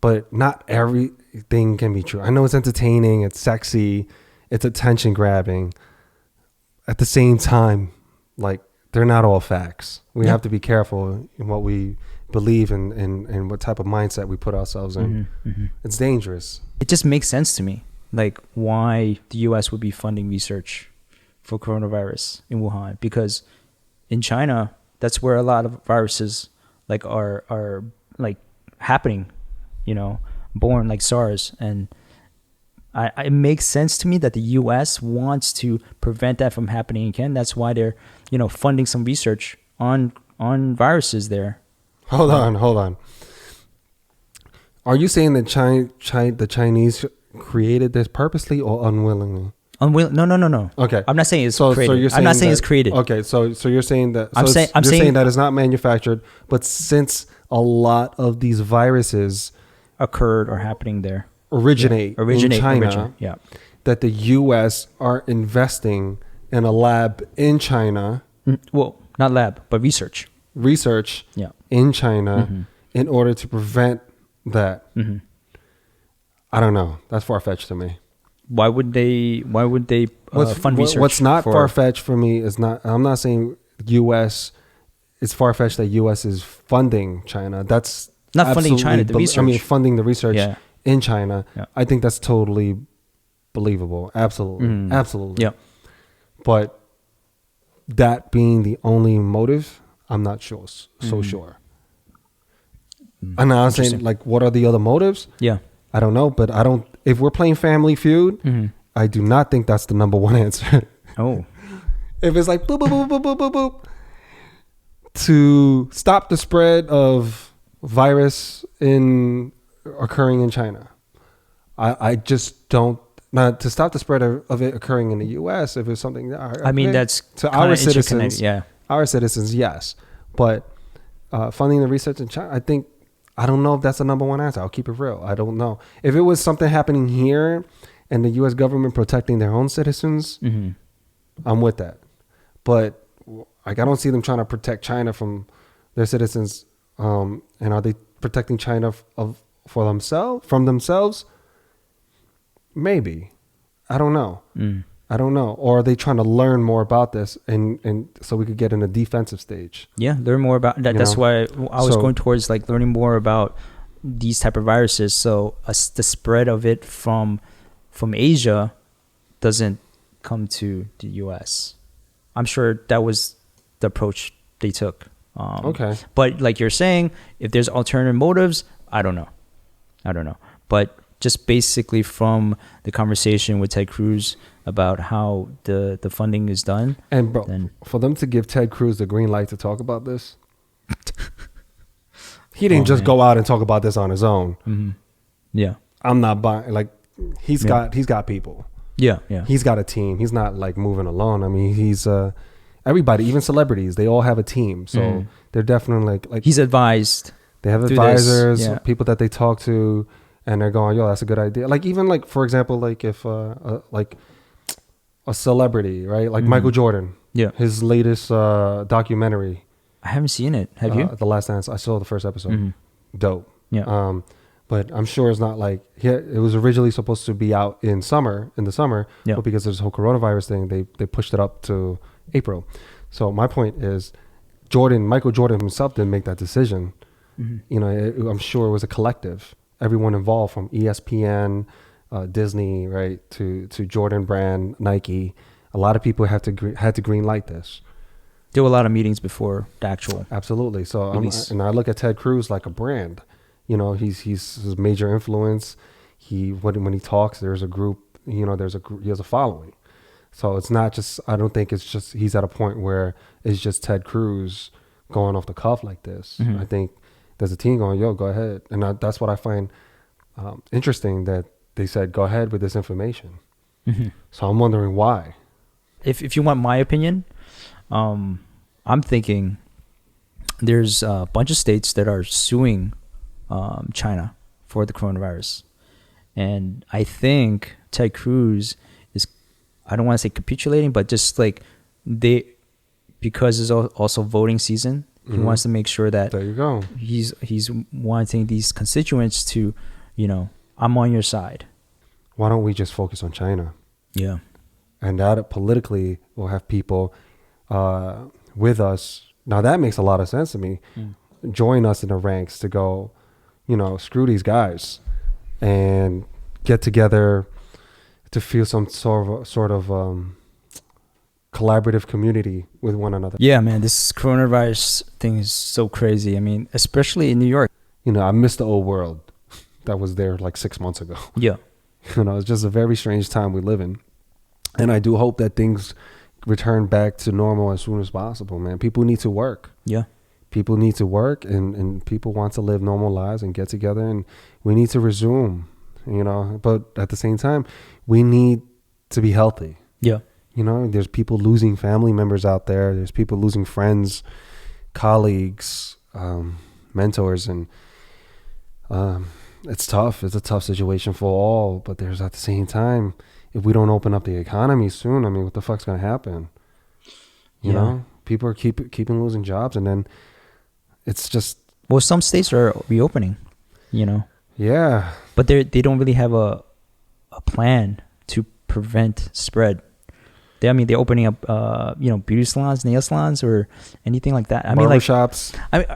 But not everything can be true. I know it's entertaining, it's sexy, it's attention grabbing. At the same time, like, they're not all facts. We have to be careful in what we believe and what type of mindset we put ourselves in. Mm-hmm, mm-hmm. It's dangerous. It just makes sense to me, like why the U.S. would be funding research for coronavirus in Wuhan, because in China, that's where a lot of viruses like are like happening, born, like SARS. And it makes sense to me that the U.S. wants to prevent that from happening again. That's why they're, funding some research on viruses there. Hold on. Are you saying that the Chinese created this purposely or unwillingly? No. Okay. I'm not saying it's created. So you're saying I'm not saying it's created. Okay, so you're saying that. So I'm saying that it's not manufactured, but since a lot of these viruses occurred or happening there, originate in China, yeah, that the U.S. are investing in a lab in China. Well, not lab, but research. Yeah. In China, mm-hmm. in order to prevent that. Mm-hmm. I don't know. That's far-fetched to me. Why would they fund research? What's not far-fetched for me is not. I'm not saying U.S. It's far-fetched that U.S. is funding China. That's not funding China. The research. I mean, funding the research in China. Yeah. I think that's totally believable. Absolutely, absolutely. Yeah. But that being the only motive, I'm not sure. Sure. And I'm saying, like, what are the other motives? Yeah. I don't know, but if we're playing Family Feud, mm-hmm. I do not think that's the number one answer. Oh. If it's like boop, boop, boop, boop, boop, boop, boop, to stop the spread of virus occurring in China, I just don't. Not to stop the spread of it occurring in the U.S. If it's something, that's to our citizens. Yeah, our citizens, yes, but funding the research in China, I don't know if that's the number one answer. I'll keep it real. I don't know. If it was something happening here and the U.S. government protecting their own citizens, mm-hmm. I'm with that. But like, I don't see them trying to protect China from their citizens. And are they protecting China from themselves? Maybe. I don't know. I don't know. Or are they trying to learn more about this and so we could get in a defensive stage? Yeah, learn more about that. That's why I was going towards like learning more about these type of viruses. So the spread of it from Asia doesn't come to the U.S. I'm sure that was the approach they took. Okay. But like you're saying, if there's alternative motives, I don't know. But just basically from the conversation with Ted Cruz about how the funding is done. And bro, for them to give Ted Cruz the green light to talk about this, He didn't just man. go out and talk about this on his own. Mm-hmm. Yeah. I'm not buying. Like he's Yeah. got people. Yeah. Yeah. He's got a team. He's not like moving alone. I mean, he's everybody, even celebrities, they all have a team. So they're definitely like He's advised. they have through advisors, this, yeah. people that they talk to, and they're going, yo, that's a good idea. Like even like for example, like if like a celebrity, right? Like Michael Jordan, Yeah. his latest documentary, I haven't seen it. Have you? The Last Dance. I saw the first episode. Dope. Yeah. But I'm sure it's not like it was originally supposed to be out in the summer, Yeah. but because there's this whole coronavirus thing, they pushed it up to April. So my point is, Michael Jordan himself didn't make that decision. You know, I'm sure it was a collective, everyone involved from ESPN, Disney, right, to Jordan Brand, Nike. A lot of people had to green light this. There were a lot of meetings before the actual. Absolutely. So release. and I look at Ted Cruz like a brand. You know, he's his major influence. When he talks, there's a group. You know, he has a following. So it's not just. I don't think it's just he's at a point where it's just Ted Cruz going off the cuff like this. I think there's a team going, yo, go ahead, and that's what I find interesting that they said go ahead with this information. So I'm wondering why. If you want my opinion, I'm thinking there's a bunch of states that are suing China for the coronavirus. And I think Ted Cruz is, I don't want to say capitulating, but just like because it's also voting season, he wants to make sure that There you go. he's wanting these constituents to, you know, I'm on your side. Why don't we just focus on China? Yeah. And that politically will have people with us. Now that makes a lot of sense to me. Join us in the ranks to go, you know, screw these guys and get together to feel some sort of collaborative community with one another. Yeah, man, this coronavirus thing is so crazy. I mean, especially in New York. You know, I miss the old world that was there like 6 months ago. Yeah. You know, it's just a very strange time we live in. And I do hope that things return back to normal as soon as possible, man. People need to work. Yeah. People need to work and people want to live normal lives and get together, and we need to resume, you know. But at the same time, we need to be healthy. Yeah. You know, there's people losing family members out there. There's people losing friends, colleagues, mentors, and it's tough. It's a tough situation for all, but there's at the same time, if we don't open up the economy soon, I mean, what the fuck's going to happen? You know, people are keeping losing jobs, and then it's just. Well, some states are reopening, you know. Yeah. But they don't really have a plan to prevent spread. They're opening up, you know, beauty salons, nail salons, or anything like that. I mean, like shops. I mean,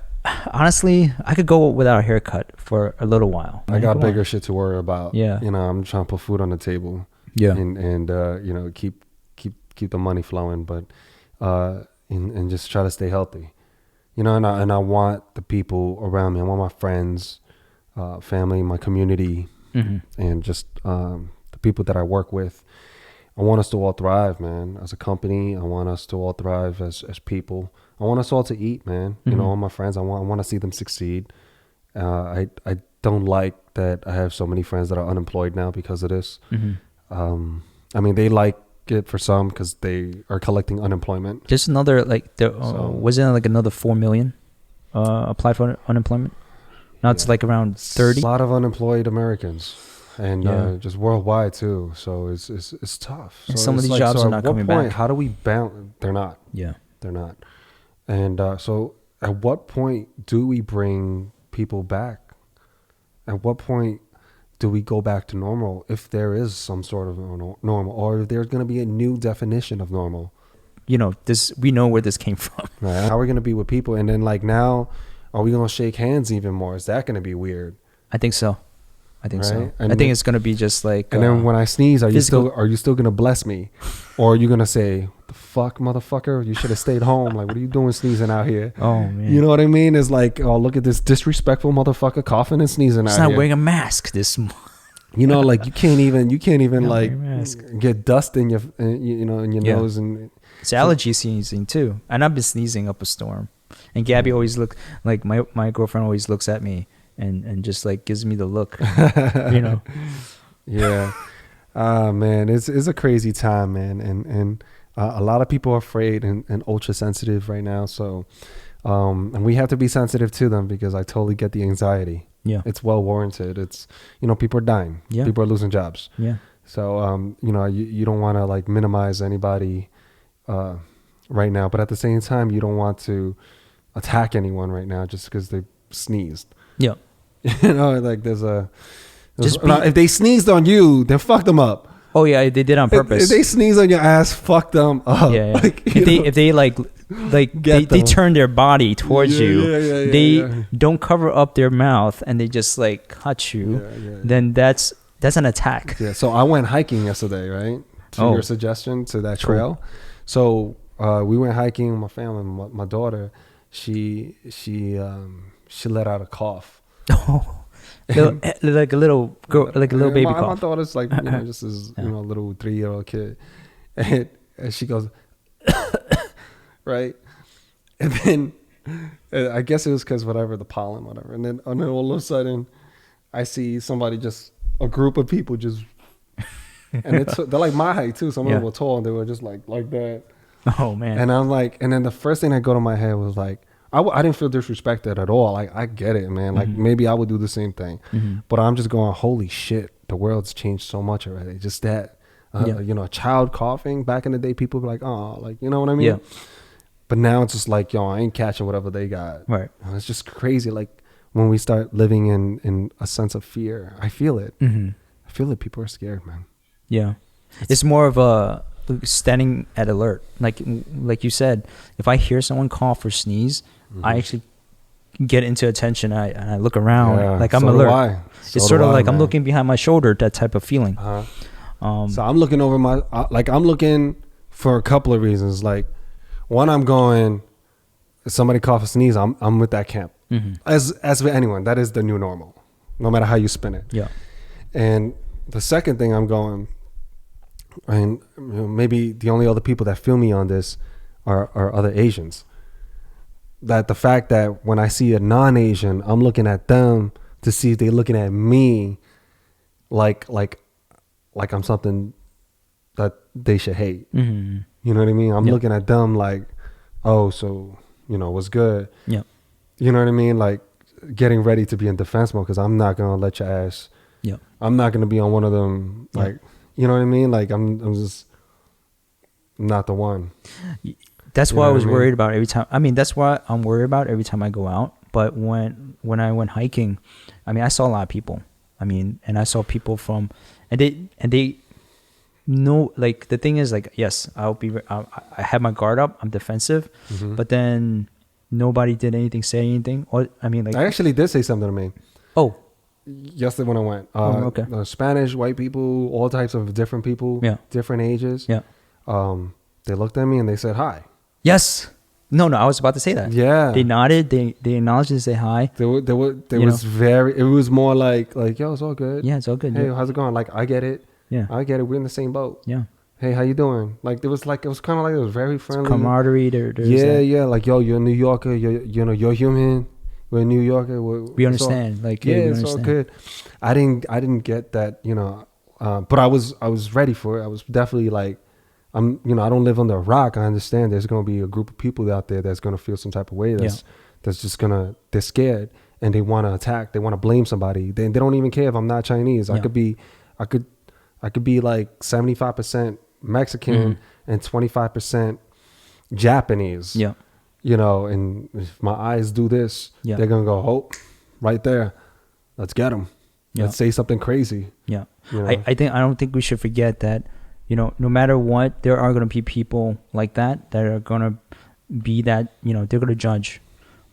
honestly, I could go without a haircut for a little while. I got bigger shit to worry about. Yeah. You know, I'm trying to put food on the table. Yeah. And you know, keep the money flowing, but and just try to stay healthy. You know, and I want the people around me. I want my friends, family, my community, and just the people that I work with. I want us to all thrive, man. As a company, I want us to all thrive as people. I want us all to eat, man. You know, all my friends. I want to see them succeed. I don't like that I have so many friends that are unemployed now because of this. I mean, they like it for some because they are collecting unemployment. Just another wasn't like another 4 million applied for unemployment. Now it's like around 30. A lot of unemployed Americans, and just worldwide too. So it's tough. And so some of these jobs are not coming back. How do we balance? They're not. Yeah, they're not. And so, at what point do we bring people back? At what point do we go back to normal, if there is some sort of normal, or if there's going to be a new definition of normal? You know, we know where this came from. Right. How are we going to be with people? And then like now, are we going to shake hands even more? Is that going to be weird? I think so. I think so. And I think it's going to be just like. And then when I sneeze, are you still going to bless me? Or are you going to say, the fuck, motherfucker? You should have stayed home. Like, what are you doing sneezing out here? Oh, man. You know what I mean? It's like, oh, look at this disrespectful motherfucker coughing and sneezing out here. He's not wearing a mask this month. You know, like you can't even like get dust in your, in your nose, and it's allergy season too. And I've been sneezing up a storm. And Gabby always look like my girlfriend always looks at me and just like gives me the look, you know. Yeah. Man, it's a crazy time, man, and a lot of people are afraid and ultra sensitive right now. So, and we have to be sensitive to them because I totally get the anxiety. Yeah. It's well warranted. It's, people are dying. Yeah. People are losing jobs. Yeah. So, you don't want to like minimize anybody right now, but at the same time, you don't want to attack anyone right now just because they sneezed. Yeah. Like if they sneezed on you, then fuck them up. Oh yeah, they did on purpose. If they sneeze on your ass, fuck them up. Yeah. Like, if they they turn their body towards you, they don't cover up their mouth and they just like cut you, then that's an attack. Yeah. So I went hiking yesterday, right? To your suggestion to that trail. Cool. So we went hiking with my family. My daughter, she let out a cough. Like a little girl, like a little baby cough. My daughter's like, just as a little 3-year-old kid, and she goes, right, and then I guess it was because whatever, the pollen, whatever, and then all of a sudden, I see a group of people just, and they're like my height too. Some of them were tall, and they were just like that. Oh man! And I'm like, and then the first thing that go to my head was like, I didn't feel disrespected at all. Like, I get it, man. Like, maybe I would do the same thing. But I'm just going, holy shit, the world's changed so much already. Just that, a child coughing. Back in the day, people were like, oh, like, you know what I mean? Yeah. But now it's just like, I ain't catching whatever they got. Right. It's just crazy. Like, when we start living in a sense of fear, I feel it. I feel it. People are scared, man. Yeah. It's more of a standing at alert. Like you said, if I hear someone cough or sneeze, I actually get into attention. I look around, like I'm alert. It's sort of like I'm looking behind my shoulder, that type of feeling. So I'm looking over I'm looking for a couple of reasons. Like, one, I'm going, if somebody cough or sneeze, I'm with that camp. As with anyone, that is the new normal, no matter how you spin it. Yeah. And the second thing I'm going, and maybe the only other people that feel me on this are other Asians. That the fact that when I see a non-Asian, I'm looking at them to see if they're looking at me like I'm something that they should hate. You know what I mean? I'm looking at them like, oh, so, what's good? Yeah. You know what I mean? Like, getting ready to be in defense mode, because I'm not going to let your ass. Yeah. I'm not going to be on one of them, like, you know what I mean? Like, I'm just not the one. That's why I was worried about every time. I mean, that's why I'm worried about every time I go out. But when I went hiking, I mean, I saw a lot of people. I mean, and I saw people from, and they know, like, the thing is, like, yes, I have my guard up. I'm defensive, but then nobody did anything, say anything. Or, I mean, like, I actually did say something to me. Oh. Yesterday when I went. Okay. Spanish, white people, all types of different people, different ages. Yeah. They looked at me and they said hi. Yes. No, I was about to say that. Yeah. They nodded. They acknowledged and say hi. It was more like, yo, it's all good. Yeah, it's all good. Hey, how's it going? Like, I get it. Yeah. I get it. We're in the same boat. Yeah. Hey, how you doing? Like, it was kind of like, it was very friendly. It's camaraderie. Yeah. Like, yo, you're a New Yorker. You're human. We're a New Yorker. We understand. All, it's all good. I didn't get that, but I was ready for it. I was definitely like, I don't live under a rock. I understand there's going to be a group of people out there that's going to feel some type of way. That's just they're scared and they want to attack. They want to blame somebody. They don't even care if I'm not Chinese. Yeah. I could be like 75% Mexican and 25% Japanese. Yeah. And if my eyes do this, they're going to go, oh, right there. Let's get them. Yeah. Let's say something crazy. Yeah. I don't think we should forget that, no matter what, there are going to be people like that are going to be that, they're going to judge.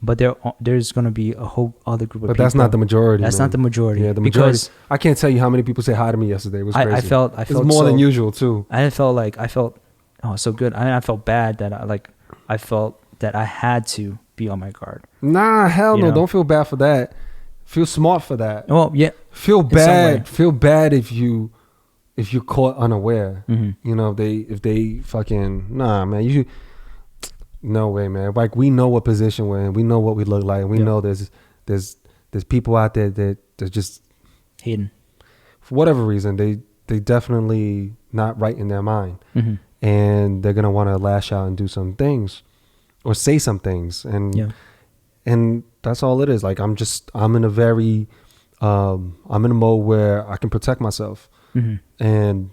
But there's going to be a whole other group of people. But that's not the majority. That's not the majority. Yeah, the majority. Because I can't tell you how many people say hi to me yesterday. It was crazy. I felt it's more than usual, too. I felt so good. I felt bad that I felt that I had to be on my guard. Nah, hell no. Don't feel bad for that. Feel smart for that. Well, yeah. Feel bad. Feel bad if you're caught unaware. If they fucking, nah, man. No way, man. Like, we know what position we're in. We know what we look like. And we know there's people out there that they're just Hidden. for whatever reason, they definitely not right in their mind. Mm-hmm. And they're gonna want to lash out and do some things or say some things. And that's all it is. Like, I'm in a very I'm in a mode where I can protect myself. Mm-hmm.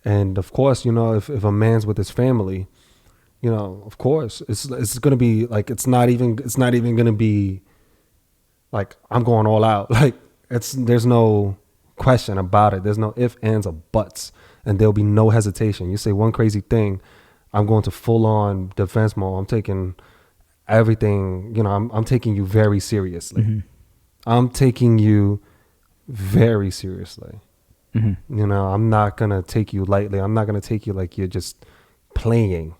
And of course, you know, if a man's with his family, you know, of course, it's gonna be like, it's not even gonna be like I'm going all out. Like, there's no question about it. There's no ifs, ands, or buts, and there'll be no hesitation. You say one crazy thing, I'm going to full on defense mode. I'm taking everything. You know, I'm taking you very seriously. Mm-hmm. I'm taking you very seriously. Mm-hmm. You know, I'm not gonna take you lightly. I'm not gonna take you like you're just playing.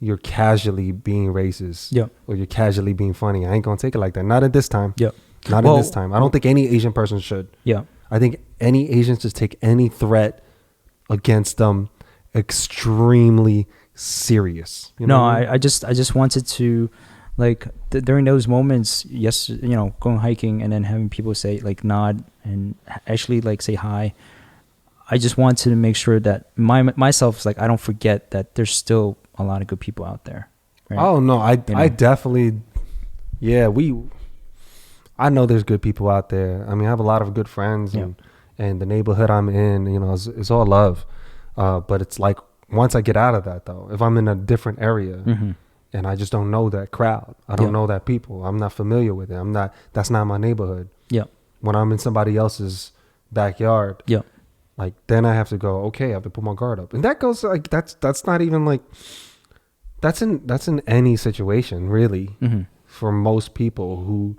You're casually being racist. Yep. Or you're casually being funny. I ain't gonna take it like that. Not at this time. Yep. Not at this time. I don't think any Asian person should. Yeah. I think any Asians just take any threat against them extremely serious. You know No, what I mean? I just wanted to, like, during those moments, yes, you know, going hiking and then having people say, like, nod and actually, like, say hi. I just wanted to make sure that myself is like, I don't forget that there's still a lot of good people out there. Right? Oh no, I know? definitely, yeah, I know there's good people out there. I mean, I have a lot of good friends, and the neighborhood I'm in, you know, it's all love. But it's like, once I get out of that, though, if I'm in a different area Mm-hmm. and I just don't know that crowd, I don't know that people, I'm not familiar with it. That's not my neighborhood. Yeah. When I'm in somebody else's backyard, Yeah. like, then I have to go, okay, I have to put my guard up. And that goes like, that's not even like, that's in any situation, really, Mm-hmm. for most people who,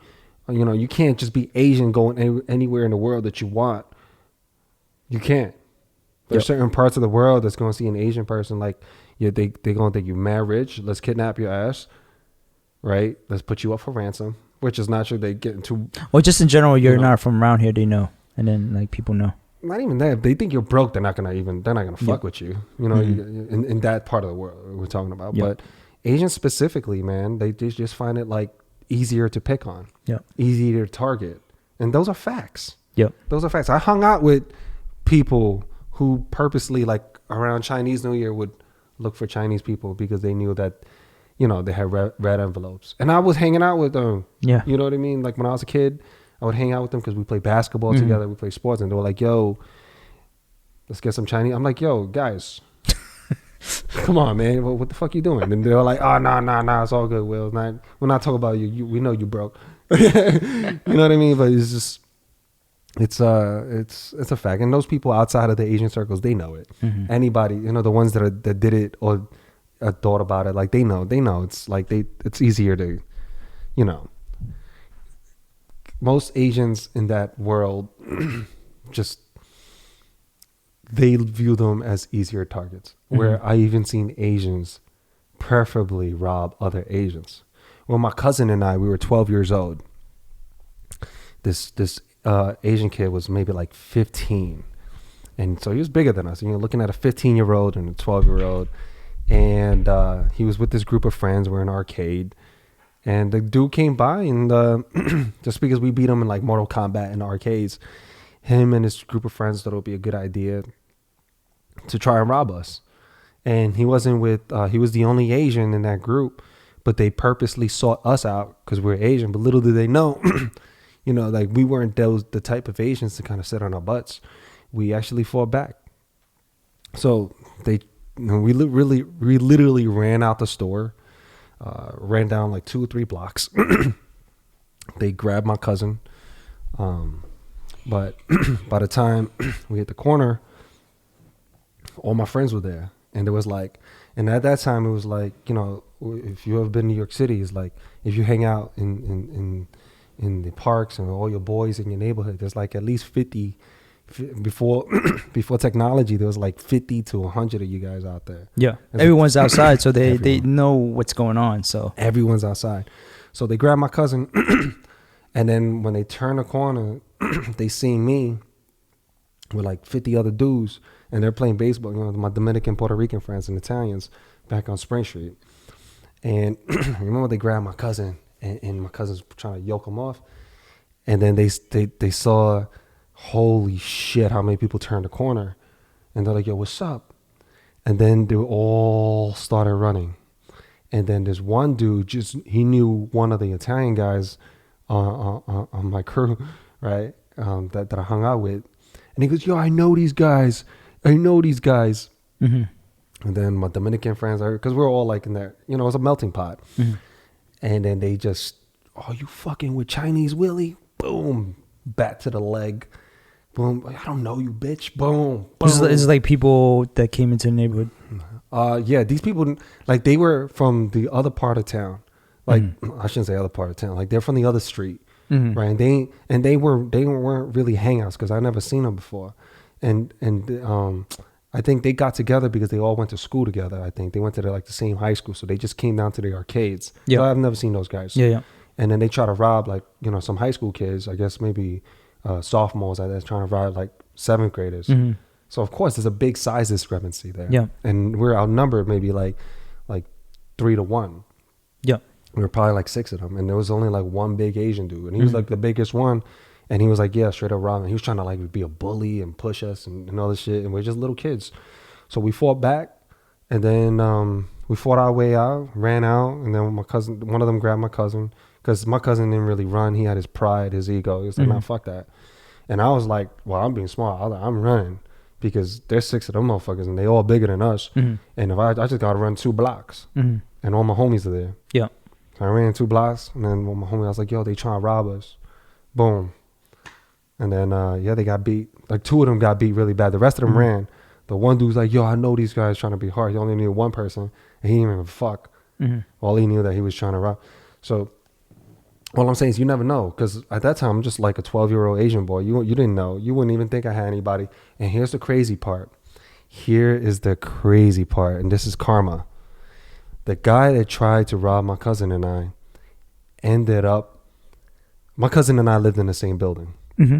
you know, you can't just be Asian going anywhere in the world that you want. You can't. There's certain parts of the world that's going to see an Asian person like, yeah, they're going to think you mad rich. Let's kidnap your ass, right? Let's put you up for ransom, which is not sure they get into. Well, just in general, you're you know, not from around here, they know. And then, like, people know. Not even that. If they think you're broke, they're not gonna fuck with you. You know, Mm-hmm. in that part of the world we're talking about. Yep. But Asians specifically, man, they just find it like easier to pick on, Yeah. easier to target, and those are facts. Yep. Those are facts. I hung out with people who purposely, like, around Chinese New Year, would look for Chinese people because they knew that, you know, they had red envelopes, and I was hanging out with them. Yeah. You know what I mean? Like, when I was a kid, I would hang out with them because we play basketball Mm-hmm. together, we play sports, and they were like, "Yo, let's get some Chinese." I'm like, "Yo, guys, come on, man, what the fuck you doing?" And they were like, "Oh, nah, it's all good, Will. We're not talking about you. We know you broke." You know what I mean? But it's just, it's a fact, and those people outside of the Asian circles, they know it. Mm-hmm. Anybody, you know, the ones that did it or thought about it, like, they know. It's like it's easier to, you know. Most Asians in that world just, they view them as easier targets. Mm-hmm. Where I even seen Asians preferably rob other Asians. Well, my cousin and I, we were 12 years old. This Asian kid was maybe like 15. And so he was bigger than us. And you're looking at a 15-year-old and a 12-year-old. And he was with this group of friends. We're in an arcade. And the dude came by, and just because we beat him in like Mortal Kombat in the arcades, him and his group of friends thought it would be a good idea to try and rob us. And he wasn't with, he was the only Asian in that group, but they purposely sought us out because we're Asian. But little did they know, you know, like, we weren't the type of Asians to kind of sit on our butts. We actually fought back. So we literally ran out the store. Ran down like 2 or 3 blocks. They grabbed my cousin. But by the time we hit the corner, all my friends were there. And there was like, and at that time it was like, you know, if you ever been to New York City, it's like, if you hang out in the parks and all your boys in your neighborhood, there's like at least 50 before technology. There was like 50 to 100 of you guys out there. Yeah. That's Everyone's outside, so they Everyone. know what's going on. So Everyone's outside. So they grabbed my cousin, and then when they turned the corner, they seen me with like 50 other dudes, and they're playing baseball. You know, my Dominican, Puerto Rican friends and Italians back on Spring Street. And remember they grabbed my cousin, and my cousin's trying to yoke him off. And then they saw, holy shit, how many people turned the corner. And they're like, yo, what's up? And then they all started running. And then there's one dude, he knew one of the Italian guys on my crew, right, that I hung out with. And he goes, yo, I know these guys. Mm-hmm. And then my Dominican friends, because we're all like in there, you know, it's a melting pot. Mm-hmm. And then they just, oh, you fucking with Chinese Willie? Boom. Bat to the leg. Boom. I don't know you, bitch. Boom. Boom. This is like people that came into the neighborhood. Yeah, these people, like, they were from the other part of town. Like, I shouldn't say other part of town. Like, they're from the other street, right? And they weren't really hangouts because I never seen them before. And I think they got together because they all went to school together. I think they went to the same high school, so they just came down to the arcades. Yeah, so I've never seen those guys. Yeah. And then they try to rob, like, you know, some high school kids. I guess maybe sophomores. That's trying to rob like 7th graders. Mm-hmm. So of course there's a big size discrepancy there. Yeah. And we're outnumbered maybe like 3-1. Yeah. We were probably like 6 of them, and there was only like one big Asian dude, and he was like the biggest one. And he was like, yeah, straight up robbing. He was trying to like be a bully and push us and all this shit. And we're just little kids. So we fought back, and then we fought our way out, ran out. And then my cousin, one of them grabbed my cousin, because my cousin didn't really run. He had his pride, his ego. He was like, nah, fuck that. And I was like, well, I'm being smart. I'm running because there's 6 of them motherfuckers, and they all bigger than us. Mm-hmm. And if I just got to run 2 blocks, and all my homies are there. Yeah. So I ran 2 blocks, and then with my homie, I was like, yo, they trying to rob us. Boom. And then, they got beat. Like 2 of them got beat really bad. The rest of them ran. The one dude's like, yo, I know these guys trying to be hard. He only knew one person, and he didn't even fuck. All he knew that he was trying to rob. So all I'm saying is you never know, because at that time, I'm just like a 12-year-old Asian boy. You didn't know. You wouldn't even think I had anybody. And here's the crazy part. And this is karma. The guy that tried to rob my cousin and I my cousin and I lived in the same building. Mm-hmm.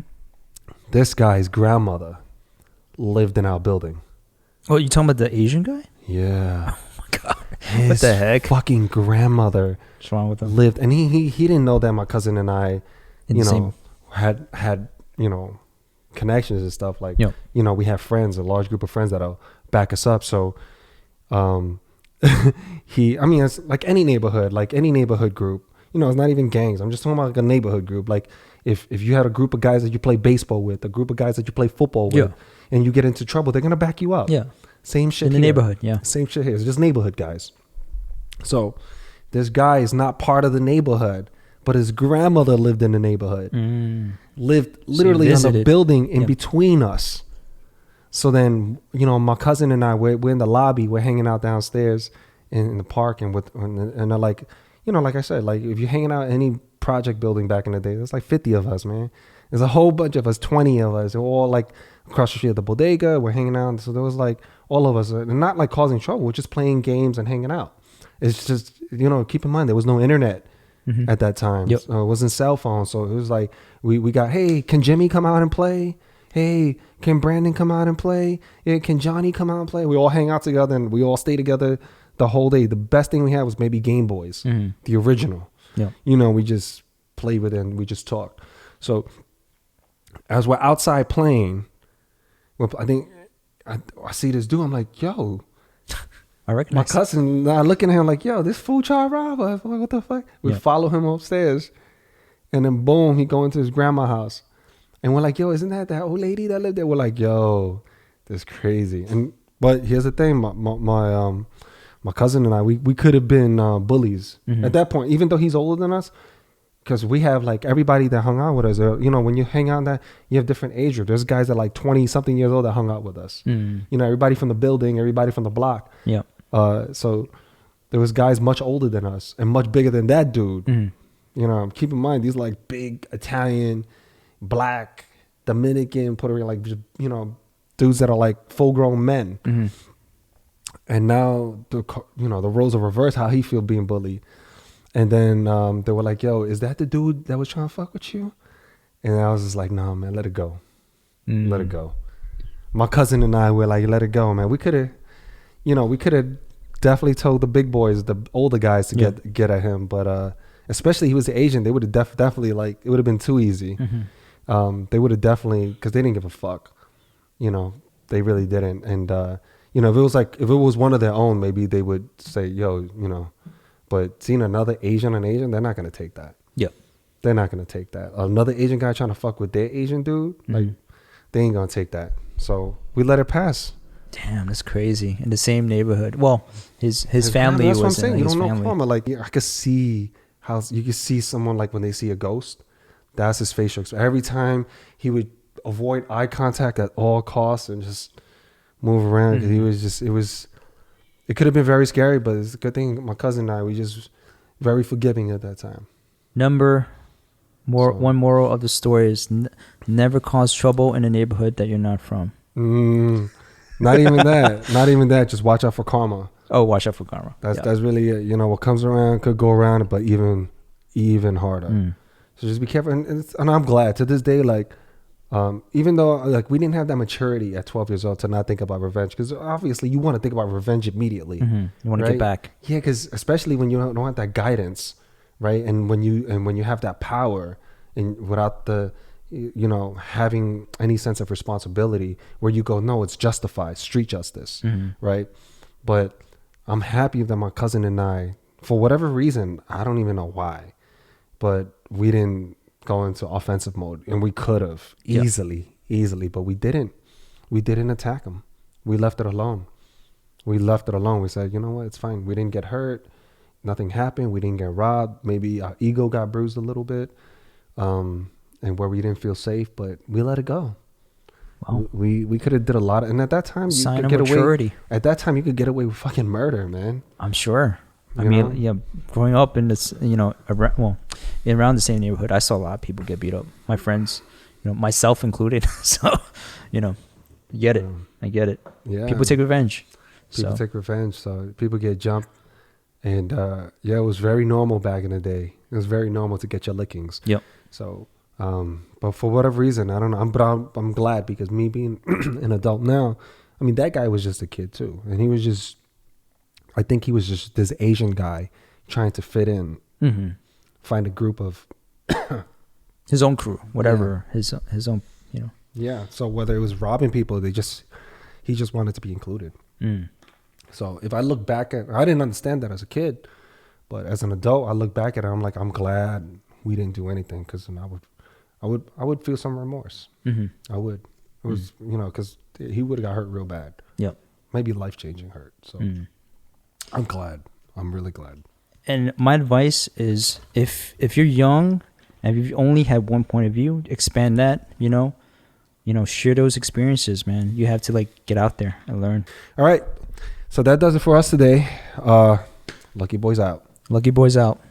This guy's grandmother lived in our building. Oh, you talking about the Asian guy? Yeah. Oh my God. His what the heck? Fucking grandmother. What's wrong with him? Lived, and he didn't know that my cousin and I, had connections and stuff. Like, we have friends, a large group of friends that'll back us up. So, it's like any neighborhood group. It's not even gangs. I'm just talking about like a neighborhood group. Like if you had a group of guys that you play baseball with, a group of guys that you play football with, and you get into trouble, they're gonna back you up. Yeah. Same shit in the neighborhood. Yeah. Same shit here. It's just neighborhood guys. So this guy is not part of the neighborhood, but his grandmother lived in the neighborhood. Lived literally on the building in between us. So then, my cousin and I, we're in the lobby, we're hanging out downstairs in the park, and they're like, like I said, like if you're hanging out in any project building back in the day, there's like 50 of us, man. There's a whole bunch of us, 20 of us. We're all like across the street at the bodega. We're hanging out. So there was like all of us, and not like causing trouble. We're just playing games and hanging out. It's just, keep in mind, there was no internet at that time. Yep. So it wasn't cell phone. So it was like, we got, hey, can Jimmy come out and play? Hey, can Brandon come out and play? Yeah, can Johnny come out and play? We all hang out together, and we all stay together the whole day. The best thing we had was maybe Game Boys, the original. Yeah. We just played with it and we just talked. So as we're outside playing, I think I see this dude. I'm like, yo, I recognize my cousin. I looking at him like, yo, this fool tried to rob us. I'm like, what the fuck? We follow him upstairs, and then boom, he go into his grandma's house, and we're like, yo, isn't that old lady that lived there? We're like, yo, this crazy. But here's the thing, my cousin and I, we could have been bullies at that point, even though he's older than us, because we have like everybody that hung out with us. When you hang out, that you have different age group. There's guys that like 20 something years old that hung out with us. Everybody from the building, everybody from the block. Yeah. So there was guys much older than us and much bigger than that dude. Keep in mind, these like big Italian, black, Dominican, Puerto Rican, like dudes that are like full grown men. And now the roles are reversed. How he feel being bullied, and then they were like, "Yo, is that the dude that was trying to fuck with you?" And I was just like, "Nah, man, let it go, let it go." My cousin and I were like, "Let it go, man. We could have definitely told the big boys, the older guys, to get at him. But especially he was Asian, they would have definitely like it would have been too easy. They would have definitely, because they didn't give a fuck. You know, they really didn't. And you know, if it was one of their own, maybe they would say, yo, you know. But seeing another Asian on Asian, they're not gonna take that. Yep. They're not gonna take that. Another Asian guy trying to fuck with their Asian dude, like they ain't gonna take that. So we let it pass. Damn, that's crazy. In the same neighborhood. Well, his family that's was what I'm saying. You don't know family. karma. Like I could see how you could see someone like when they see a ghost. That's his facial expression. Every time he would avoid eye contact at all costs and just move around. He was just it could have been very scary, but it's a good thing my cousin and I, we just very forgiving at that time. One moral of the story is never cause trouble in a neighborhood that you're not from. Not even that. Not even that. Just watch out for karma. Oh, watch out for karma. That's really it. You know, what comes around could go around, but even harder. So just be careful. And I'm glad to this day, like, even though like we didn't have that maturity at 12 years old to not think about revenge, because obviously you want to think about revenge immediately. You want to get back. Yeah, because especially when you don't have that guidance, right? And when you have that power, and without the, you know, having any sense of responsibility, where you go, no, it's justified, street justice, right? But I'm happy that my cousin and I, for whatever reason, I don't even know why, but we didn't go into offensive mode, and we could have easily, but we didn't attack him. We left it alone. We said, you know what, it's fine. We didn't get hurt. Nothing happened. We didn't get robbed. Maybe our ego got bruised a little bit, and where we didn't feel safe, but we let it go. Wow. We could have did a lot of, and at that time you could get away. At that time you could get away with fucking murder, man. I'm sure. Growing up in this, you know, around the same neighborhood, I saw a lot of people get beat up. My friends, you know, myself included. So, you know, I get it. Yeah. People take revenge. So people get jumped, and it was very normal back in the day. It was very normal to get your lickings. Yep. So, but for whatever reason, I don't know. I'm glad, because me being an adult now, I mean, that guy was just a kid too, and he was just. I think he was just this Asian guy trying to fit in, find a group of his own crew, whatever, his own, you know. Yeah. So whether it was robbing people, he just wanted to be included. So if I look back I didn't understand that as a kid, but as an adult, I look back at it, I'm like, I'm glad we didn't do anything, because I would feel some remorse. I would. It was, you know, because he would have got hurt real bad. Yep. Maybe life-changing hurt. So. I'm glad. I'm really glad. And my advice is, if you're young and if you only have one point of view, expand that, you know, share those experiences, man. You have to like get out there and learn. All right. So that does it for us today. Lucky Boys out. Lucky Boys out.